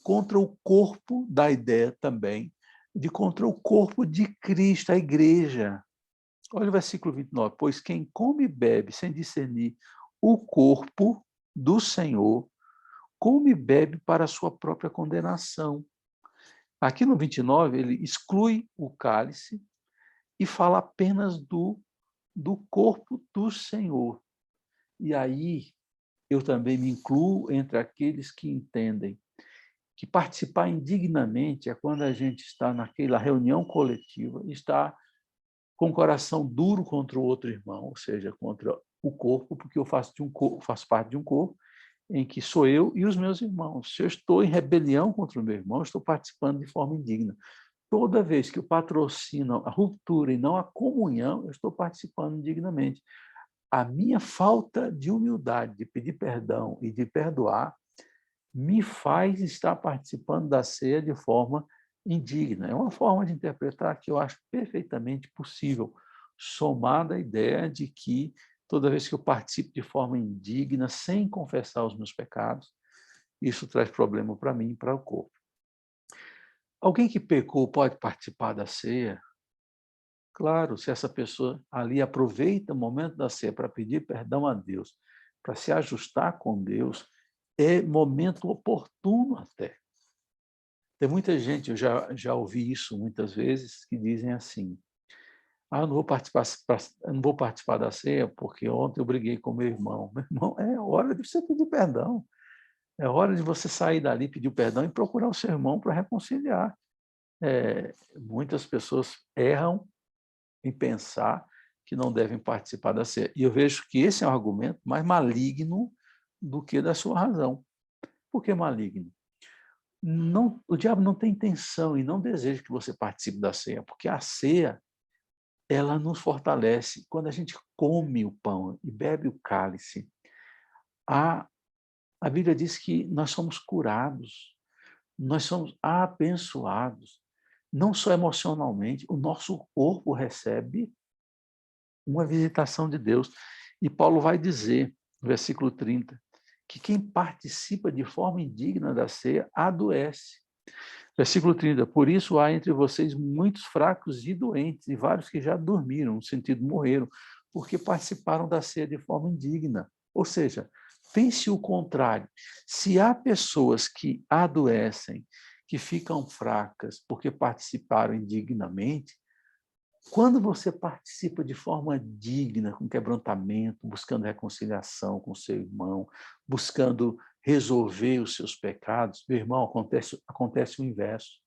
contra o corpo, da ideia também, de contra o corpo de Cristo, a igreja. Olha o versículo 29. Pois quem come e bebe sem discernir o corpo do Senhor, come e bebe para a sua própria condenação. Aqui no 29, ele exclui o cálice e fala apenas do corpo do Senhor. E aí eu também me incluo entre aqueles que entendem que participar indignamente é quando a gente está naquela reunião coletiva, está com o coração duro contra o outro irmão, ou seja, contra o corpo, porque eu faço parte de um corpo em que sou eu e os meus irmãos. Se eu estou em rebelião contra o meu irmão, eu estou participando de forma indigna. Toda vez que eu patrocino a ruptura e não a comunhão, eu estou participando indignamente. A minha falta de humildade, de pedir perdão e de perdoar, me faz estar participando da ceia de forma indigna. É uma forma de interpretar que eu acho perfeitamente possível, somada à ideia de que toda vez que eu participo de forma indigna, sem confessar os meus pecados, isso traz problema para mim e para o corpo. Alguém que pecou pode participar da ceia? Claro, se essa pessoa ali aproveita o momento da ceia para pedir perdão a Deus, para se ajustar com Deus, é momento oportuno até. Tem muita gente, eu já ouvi isso muitas vezes, que dizem assim: ah, eu não vou participar da ceia porque ontem eu briguei com meu irmão. Meu irmão, é hora de você pedir perdão. É hora de você sair dali, pedir perdão e procurar o seu irmão para reconciliar. Muitas pessoas erram em pensar que não devem participar da ceia. E eu vejo que esse é um argumento mais maligno do que da sua razão. Por que maligno? Não, o diabo não tem intenção e não deseja que você participe da ceia, porque a ceia, ela nos fortalece. Quando a gente come o pão e bebe o cálice, a, a Bíblia diz que nós somos curados, nós somos abençoados, não só emocionalmente, o nosso corpo recebe uma visitação de Deus. E Paulo vai dizer, no versículo 30, que quem participa de forma indigna da ceia adoece. Versículo 30, por isso há entre vocês muitos fracos e doentes, e vários que já dormiram, no sentido morreram, porque participaram da ceia de forma indigna. Ou seja, pense o contrário. Se há pessoas que adoecem, que ficam fracas porque participaram indignamente, quando você participa de forma digna, com quebrantamento, buscando reconciliação com seu irmão, buscando resolver os seus pecados, meu irmão, acontece o inverso.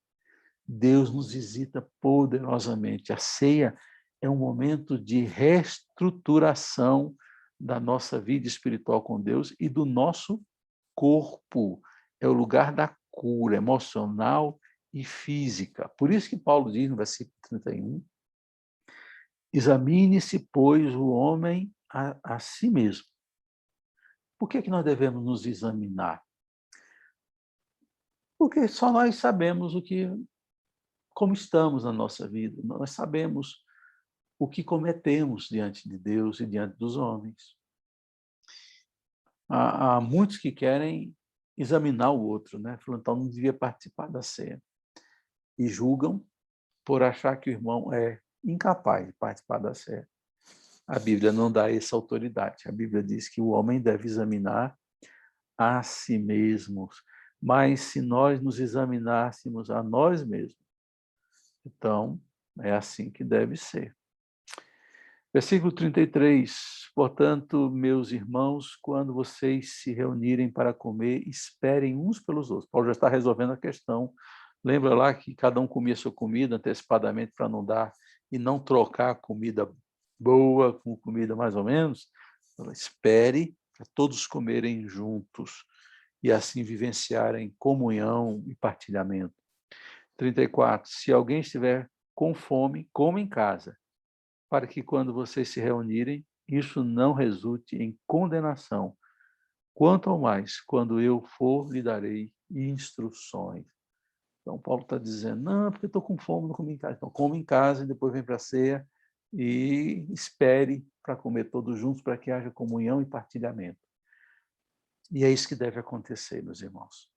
Deus nos visita poderosamente. A ceia é um momento de reestruturação da nossa vida espiritual com Deus e do nosso corpo. É o lugar da cura emocional e física. Por isso que Paulo diz no versículo 31, examine-se, pois, o homem a si mesmo. Por que nós devemos nos examinar? Porque só nós sabemos como estamos na nossa vida. Nós sabemos o que cometemos diante de Deus e diante dos homens. Há muitos que querem examinar o outro, né? Falando, então não devia participar da ceia. E julgam por achar que o irmão é incapaz de participar da ceia. A Bíblia não dá essa autoridade. A Bíblia diz que o homem deve examinar a si mesmo. Mas se nós nos examinássemos a nós mesmos, então é assim que deve ser. Versículo 33, portanto, meus irmãos, quando vocês se reunirem para comer, esperem uns pelos outros. Paulo já está resolvendo a questão. Lembra lá que cada um comia sua comida antecipadamente para não dar e não trocar comida boa com comida mais ou menos? Então, espere para todos comerem juntos e assim vivenciarem comunhão e partilhamento. 34, se alguém estiver com fome, coma em casa, para que quando vocês se reunirem, isso não resulte em condenação. Quanto ao mais, quando eu for, lhe darei instruções. Então, Paulo está dizendo, não, porque eu estou com fome, não comi em casa. Então, come em casa e depois vem para a ceia e espere para comer todos juntos, para que haja comunhão e partilhamento. E é isso que deve acontecer, meus irmãos.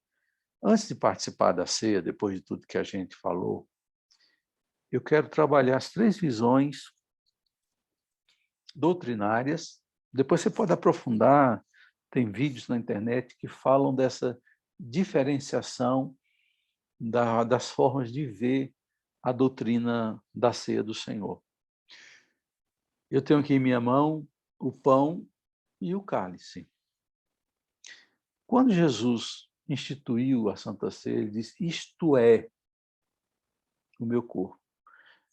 Antes de participar da ceia, depois de tudo que a gente falou, eu quero trabalhar as 3 visões doutrinárias. Depois você pode aprofundar, tem vídeos na internet que falam dessa diferenciação das formas de ver a doutrina da ceia do Senhor. Eu tenho aqui em minha mão o pão e o cálice. Quando Jesus instituiu a Santa Ceia, ele disse, isto é o meu corpo.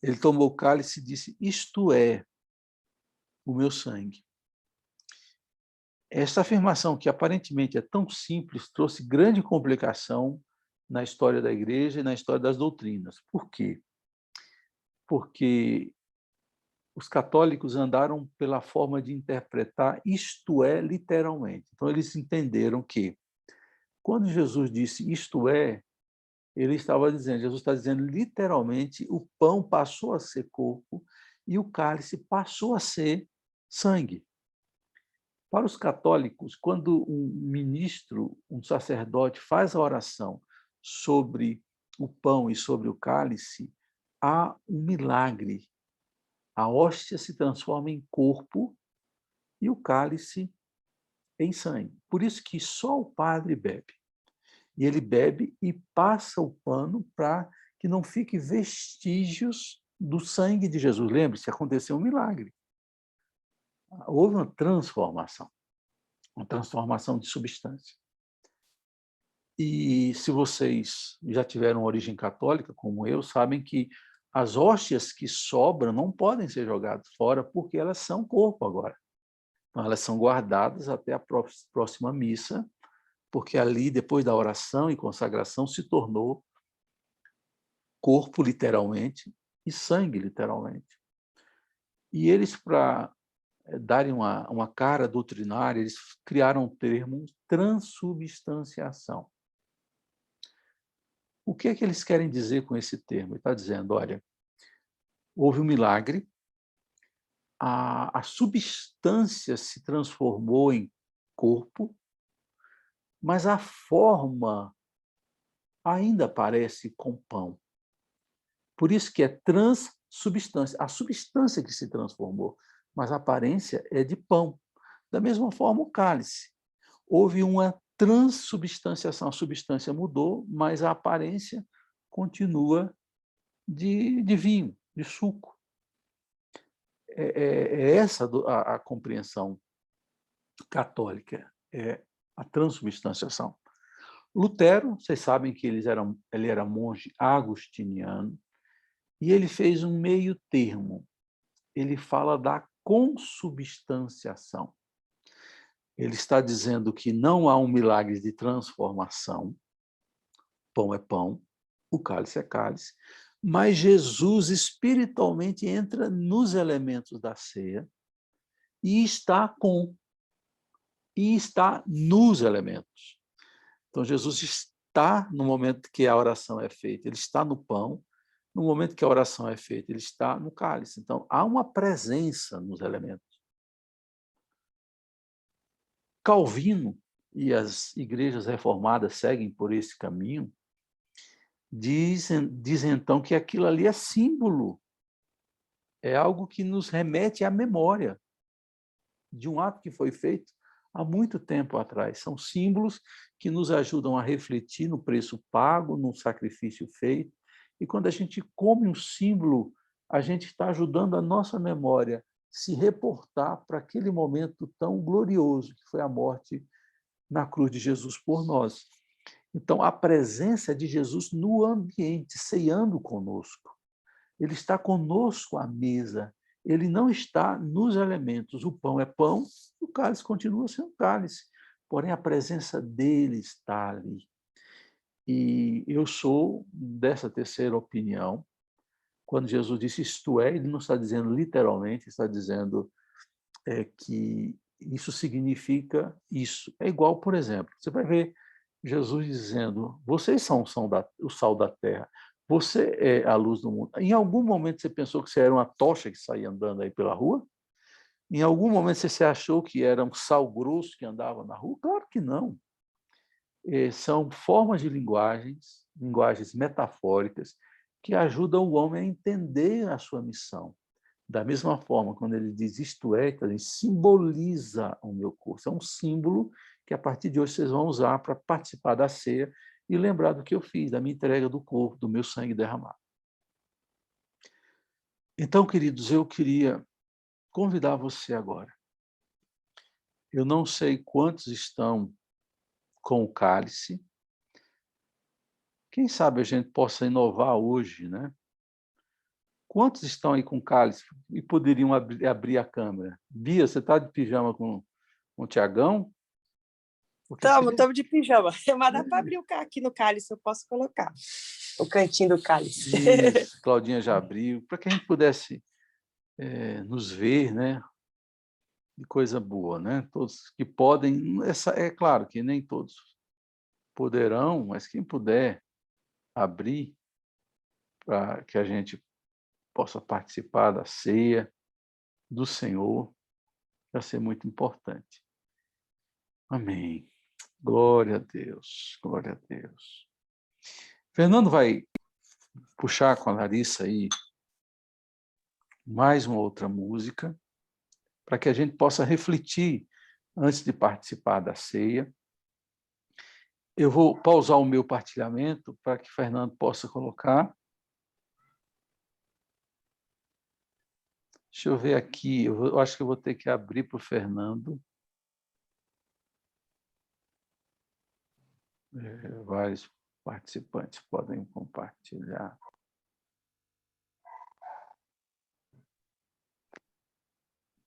Ele tomou o cálice e disse, isto é o meu sangue. Essa afirmação, que aparentemente é tão simples, trouxe grande complicação na história da igreja e na história das doutrinas. Por quê? Porque os católicos andaram pela forma de interpretar isto é literalmente. Então, eles entenderam que, quando Jesus disse isto é, ele estava dizendo, Jesus está dizendo literalmente, o pão passou a ser corpo e o cálice passou a ser sangue. Para os católicos, quando um ministro, um sacerdote faz a oração sobre o pão e sobre o cálice, há um milagre A hóstia se transforma em corpo e o cálice em sangue. Por isso que só o padre bebe. E ele bebe e passa o pano para que não fique vestígios do sangue de Jesus. Lembre-se, aconteceu um milagre. Houve uma transformação de substância. E se vocês já tiveram origem católica, como eu, sabem que as hóstias que sobram não podem ser jogadas fora, porque elas são corpo agora. Então, elas são guardadas até a próxima missa, porque ali, depois da oração e consagração, se tornou corpo, literalmente, e sangue, literalmente. E eles, para darem uma cara doutrinária, eles criaram um termo transubstanciação. O que é que eles querem dizer com esse termo? Ele está dizendo, olha, houve um milagre, a substância se transformou em corpo, mas a forma ainda parece com pão. Por isso que é transubstância, a substância que se transformou, mas a aparência é de pão. Da mesma forma, o cálice. Houve uma transubstanciação, a substância mudou, mas a aparência continua de vinho, de suco. É essa a compreensão católica, é a transubstanciação. Lutero, vocês sabem que ele era monge agostiniano, e ele fez um meio termo. Ele fala da consubstanciação. Ele está dizendo que não há um milagre de transformação, pão é pão, o cálice é cálice, mas Jesus espiritualmente entra nos elementos da ceia e está nos elementos. Então, Jesus está no momento que a oração é feita, ele está no pão, no momento que a oração é feita, ele está no cálice. Então, há uma presença nos elementos. Calvino e as igrejas reformadas seguem por esse caminho, dizem então que aquilo ali é símbolo, é algo que nos remete à memória de um ato que foi feito há muito tempo atrás. São símbolos que nos ajudam a refletir no preço pago, no sacrifício feito, e quando a gente come um símbolo, a gente está ajudando a nossa memória se reportar para aquele momento tão glorioso que foi a morte na cruz de Jesus por nós. Então, a presença de Jesus no ambiente, ceando conosco. Ele está conosco à mesa, ele não está nos elementos. O pão é pão, o cálice continua sendo cálice, porém a presença dele está ali. E eu sou dessa terceira opinião. Quando Jesus disse isto é, ele não está dizendo literalmente, está dizendo que isso significa isso. É igual, por exemplo, você vai ver Jesus dizendo, vocês são o sal da terra, você é a luz do mundo. Em algum momento você pensou que você era uma tocha que saía andando aí pela rua? Em algum momento você achou que era um sal grosso que andava na rua? Claro que não. São formas de linguagens metafóricas, que ajudam o homem a entender a sua missão. Da mesma forma, quando ele diz isto é, ele simboliza o meu corpo. É um símbolo que, a partir de hoje, vocês vão usar para participar da ceia e lembrar do que eu fiz, da minha entrega do corpo, do meu sangue derramado. Então, queridos, eu queria convidar você agora. Eu não sei quantos estão com o cálice. Quem sabe a gente possa inovar hoje, né? Quantos estão aí com cálice e poderiam abrir a câmera? Bia, você está de pijama com o Tiagão? Estamos de pijama. Mas dá para abrir aqui no cálice, eu posso colocar o cantinho do cálice. Isso, Claudinha já abriu, para que a gente pudesse nos ver, né? De coisa boa, né? Todos que podem, é claro que nem todos poderão, mas quem puder abrir para que a gente possa participar da ceia do Senhor, vai ser muito importante. Amém. Glória a Deus, glória a Deus. Fernando vai puxar com a Larissa aí mais uma outra música, para que a gente possa refletir antes de participar da ceia. Eu vou pausar o meu partilhamento para que Fernando possa colocar. Deixa eu ver aqui, eu acho que eu vou ter que abrir para o Fernando. Vários participantes podem compartilhar.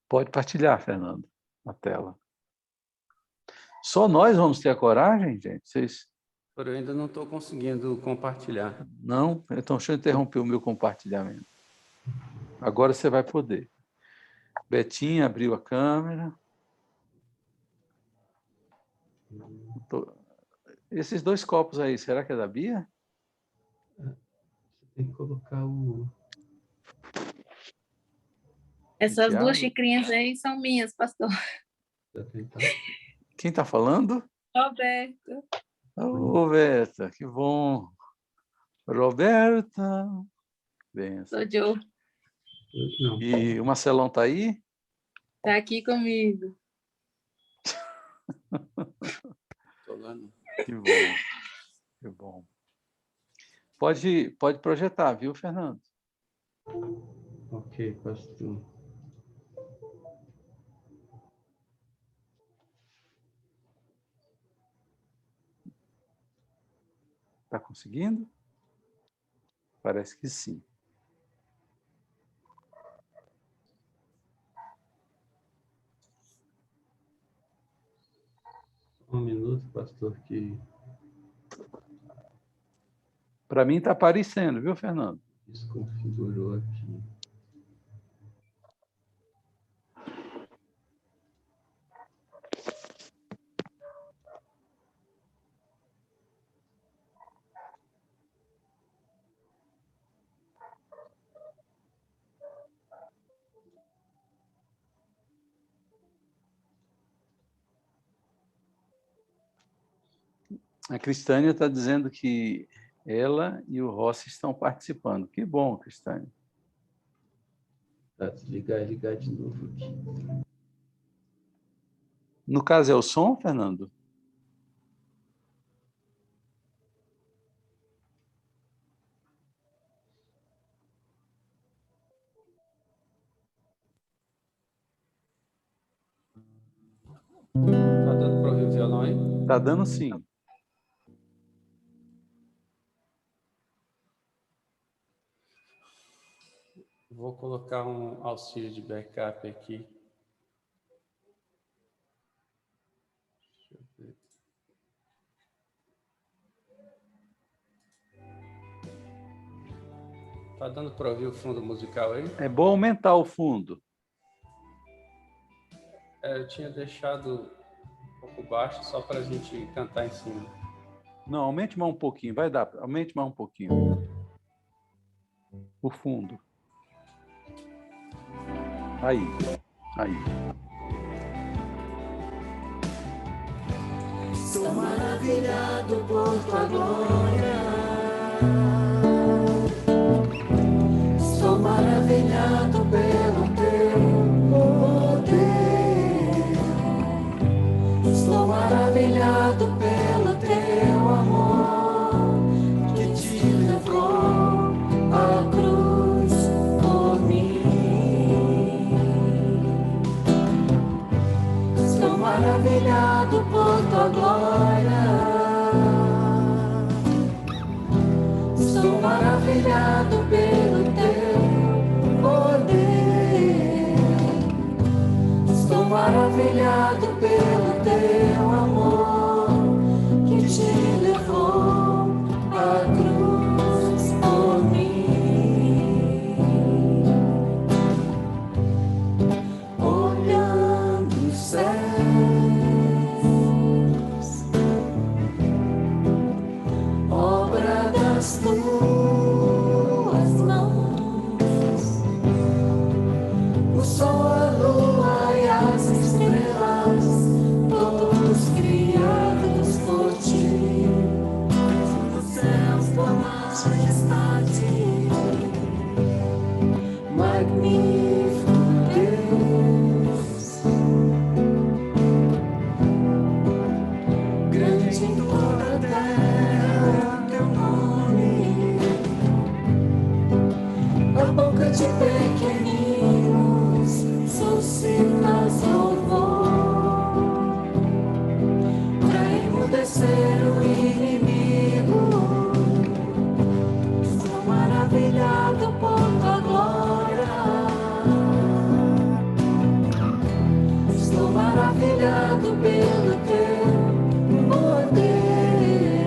Pode partilhar, Fernando, na tela. Só nós vamos ter a coragem, gente? Vocês... Eu ainda não estou conseguindo compartilhar. Não? Então, deixa eu interromper o meu compartilhamento. Agora você vai poder. Betinha abriu a câmera. Esses 2 copos aí, será que é da Bia? Você tem que colocar o... Essas 2 xicrinhas aí são minhas, pastor. Quem está falando? Roberto. Roberta, que bom. Roberta. Benção. Sou Joe. E o Marcelão está aí? Está aqui comigo. Que bom. Que bom. Pode projetar, viu, Fernando? Ok, pastor. Está conseguindo? Parece que sim. Um minuto, pastor, que... Para mim está aparecendo, viu, Fernando? Desconfigurou aqui. A Cristânia está dizendo que ela e o Rossi estão participando. Que bom, Cristânia. Tá, desligar e ligar de novo aqui. No caso, é o som, Fernando? Tá dando para ouvir o violão aí? Está dando sim. Vou colocar um auxílio de backup aqui. Deixa eu ver. Tá dando para ouvir o fundo musical aí? É bom aumentar o fundo. Eu tinha deixado um pouco baixo só para a gente cantar em cima. Não, aumente mais um pouquinho. Vai dar. Aumente mais um pouquinho. O fundo. Aí. Aí. Sou maravilhado por tua glória. Sou maravilhado pelo teu poder. Sou maravilhado pelo teu amor que te levou à cruz por mim. Sou maravilhado por tua glória. Sou maravilhado pelo teu poder. da boca de pequeninos suscitas louvor, pra emudecer o inimigo. Estou maravilhado por tua glória, estou maravilhado pelo teu poder,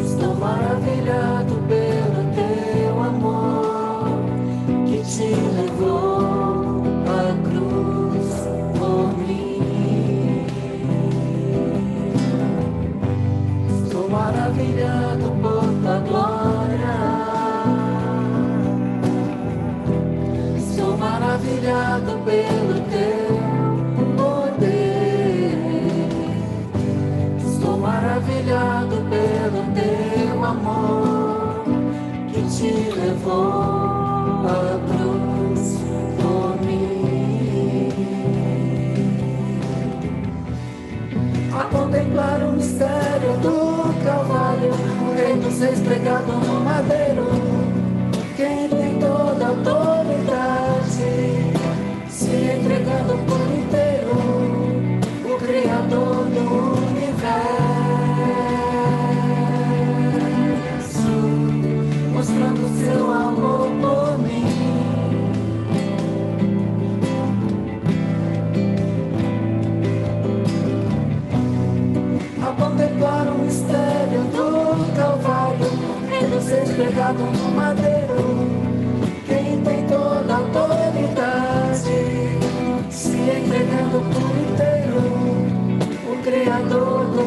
estou maravilhado pelo teu amor que te levou à cruz por mim. Estou maravilhado por tua glória, estou maravilhado pelo teu poder, estou maravilhado pelo teu amor que te levou à cruz por mim. A contemplar o mistério do Calvário, o Rei dos Reis pregado no madeiro, quem tem toda a autoridade, se entregando por inteiro, o Criador do universo, mostrando seu amor por mim. Ao contemplar o mistério do Calvário, Rei dos Reis pregado no madeiro, quem tem toda a autoridade, se entregando por inteiro, o Criador do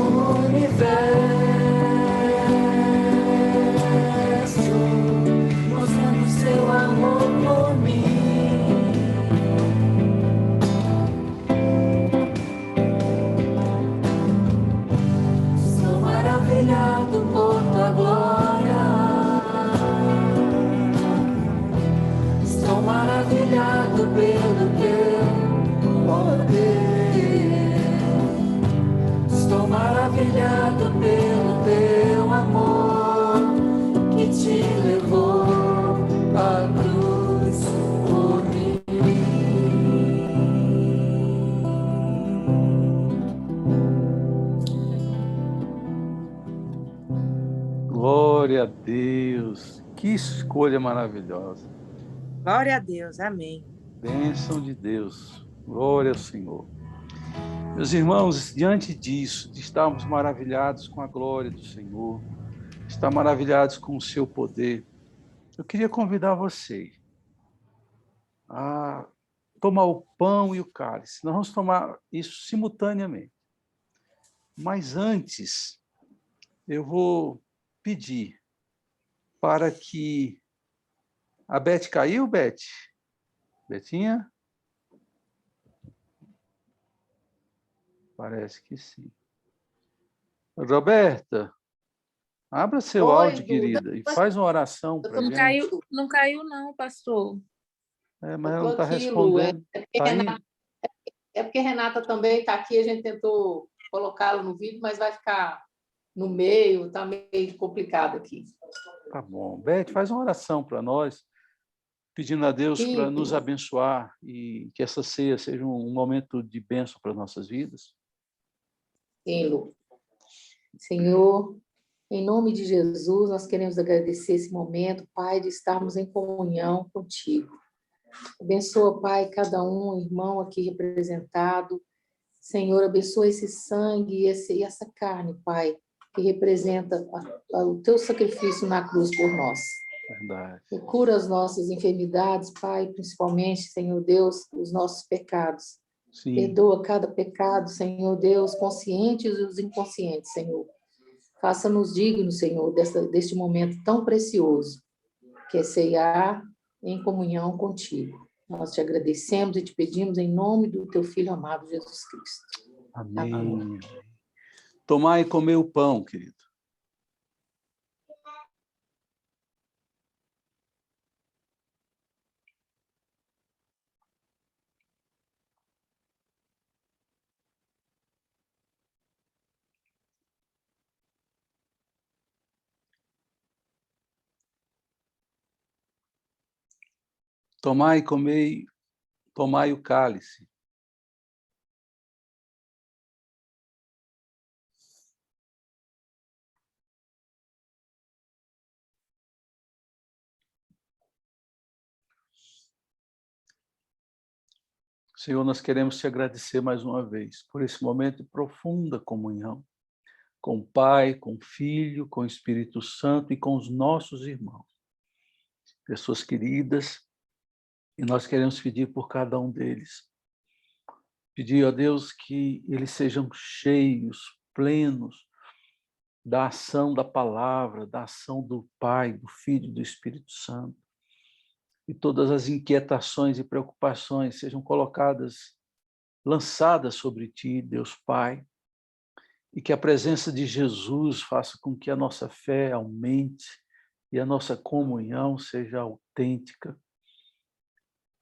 universo, mostrando seu amor por mim. Estou maravilhado por tua glória, estou maravilhado pelo teu poder, estou maravilhado pelo teu amor que te levou à cruz por mim. Glória a Deus. Que escolha maravilhosa. Glória a Deus, amém. Bênção de Deus. Glória ao Senhor. Meus irmãos, diante disso, de estarmos maravilhados com a glória do Senhor, estar maravilhados com o seu poder, eu queria convidar você a tomar o pão e o cálice. Nós vamos tomar isso simultaneamente. Mas antes, eu vou pedir para que... A Beth caiu, Beth? Betinha? Parece que sim. Roberta, abra seu Oi, áudio, Duda. querida, e faz uma oração para a Não gente. caiu não, pastor. Mas ela não está Aqui, Lu, respondendo. Tá aí? é porque Renata também está aqui, a gente tentou colocá-lo no vídeo, mas vai ficar no meio, está meio complicado aqui. Tá bom. Beth, faz uma oração para nós, pedindo a Deus Sim, para nos abençoar e que essa ceia seja um momento de bênção para nossas vidas. sim, Lu. Senhor, em nome de Jesus, nós queremos agradecer esse momento, Pai, de estarmos em comunhão contigo. Abençoa, Pai, cada um, irmão aqui representado. Senhor, abençoa esse sangue e essa carne, Pai, que representa o teu sacrifício na cruz por nós. Verdade. E cura as nossas enfermidades, Pai, principalmente, Senhor Deus, os nossos pecados. Sim. Perdoa cada pecado, Senhor Deus, conscientes e os inconscientes, Senhor. Faça-nos dignos, Senhor, deste momento tão precioso, que é ceiar em comunhão contigo. Nós te agradecemos e te pedimos em nome do teu Filho amado, Jesus Cristo. Amém. Amém. Tomar e comer o pão, querido. Tomai e comei, tomai o cálice. Senhor, nós queremos te agradecer mais uma vez por esse momento de profunda comunhão com o Pai, com o Filho, com o Espírito Santo e com os nossos irmãos. Pessoas queridas, e nós queremos pedir por cada um deles. Pedir a Deus que eles sejam cheios, plenos da ação da palavra, da ação do Pai, do Filho e do Espírito Santo. E todas as inquietações e preocupações sejam colocadas, lançadas sobre ti, Deus Pai, e que a presença de Jesus faça com que a nossa fé aumente e a nossa comunhão seja autêntica,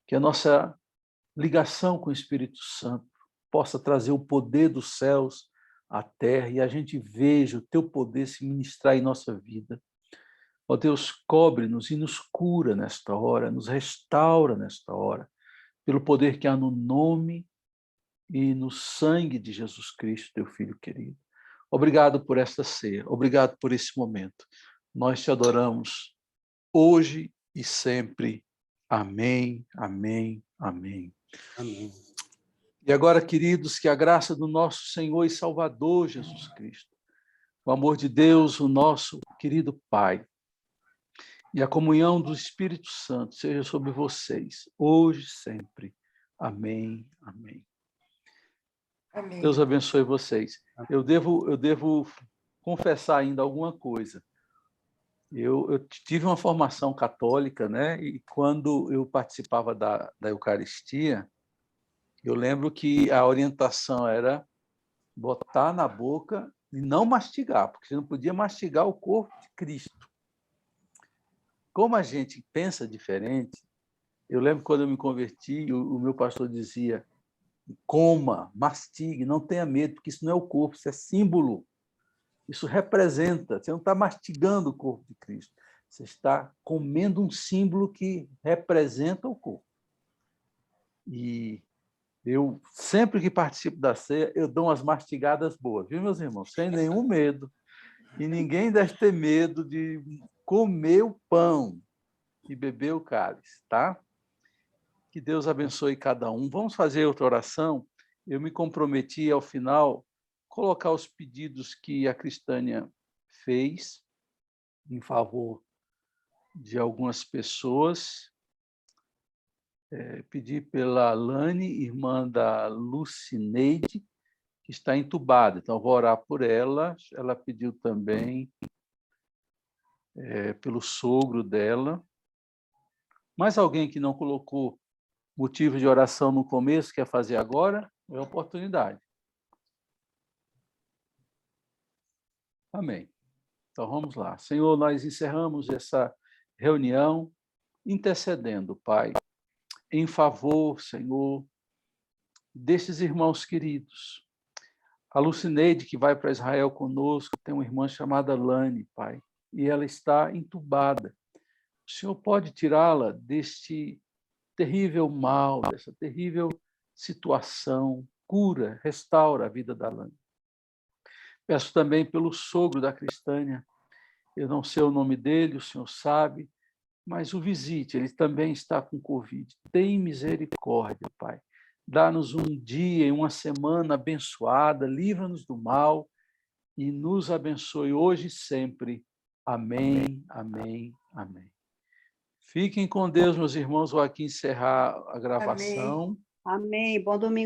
que a nossa ligação com o Espírito Santo possa trazer o poder dos céus à terra e a gente veja o teu poder se ministrar em nossa vida. Ó Deus, cobre-nos e nos cura nesta hora, nos restaura nesta hora, pelo poder que há no nome e no sangue de Jesus Cristo, teu Filho querido. Obrigado por esta ceia, obrigado por esse momento. Nós te adoramos hoje e sempre. Amém, amém, amém. Amém. E agora, queridos, que a graça do nosso Senhor e Salvador Jesus Cristo, o amor de Deus, o nosso querido Pai, e a comunhão do Espírito Santo seja sobre vocês, hoje e sempre. Amém, amém. Amém. Deus abençoe vocês. Eu devo confessar ainda alguma coisa. Eu tive uma formação católica, né? E quando eu participava da Eucaristia, eu lembro que a orientação era botar na boca e não mastigar, porque você não podia mastigar o corpo de Cristo. Como a gente pensa diferente, eu lembro quando eu me converti, o meu pastor dizia: coma, mastigue, não tenha medo, porque isso não é o corpo, isso é símbolo. Isso representa, você não está mastigando o corpo de Cristo, você está comendo um símbolo que representa o corpo. E eu, sempre que participo da ceia, eu dou umas mastigadas boas, viu, meus irmãos? Sem nenhum medo. E ninguém deve ter medo de comer o pão e beber o cálice, tá? Que Deus abençoe cada um. Vamos fazer outra oração. Eu me comprometi, ao final, colocar os pedidos que a Cristânia fez em favor de algumas pessoas. Pedi pela Lani, irmã da Lucineide, que está entubada. Então, vou orar por ela. Ela pediu também pelo sogro dela. Mais alguém que não colocou motivo de oração no começo, quer fazer agora? É a oportunidade. Amém. Então, vamos lá. Senhor, nós encerramos essa reunião intercedendo, Pai, em favor, Senhor, desses irmãos queridos. A Lucineide, que vai para Israel conosco, tem uma irmã chamada Lani, Pai, e ela está entubada. O Senhor pode tirá-la deste terrível mal, dessa terrível situação, cura, restaura a vida da Lani. Peço também pelo sogro da Cristânia. Eu não sei o nome dele, o Senhor sabe, mas o visite, ele também está com Covid. Tem misericórdia, Pai. Dá-nos um dia e uma semana abençoada, livra-nos do mal e nos abençoe hoje e sempre. Amém, amém, amém. Fiquem com Deus, meus irmãos. Vou aqui encerrar a gravação. Amém. Amém. Bom domingo.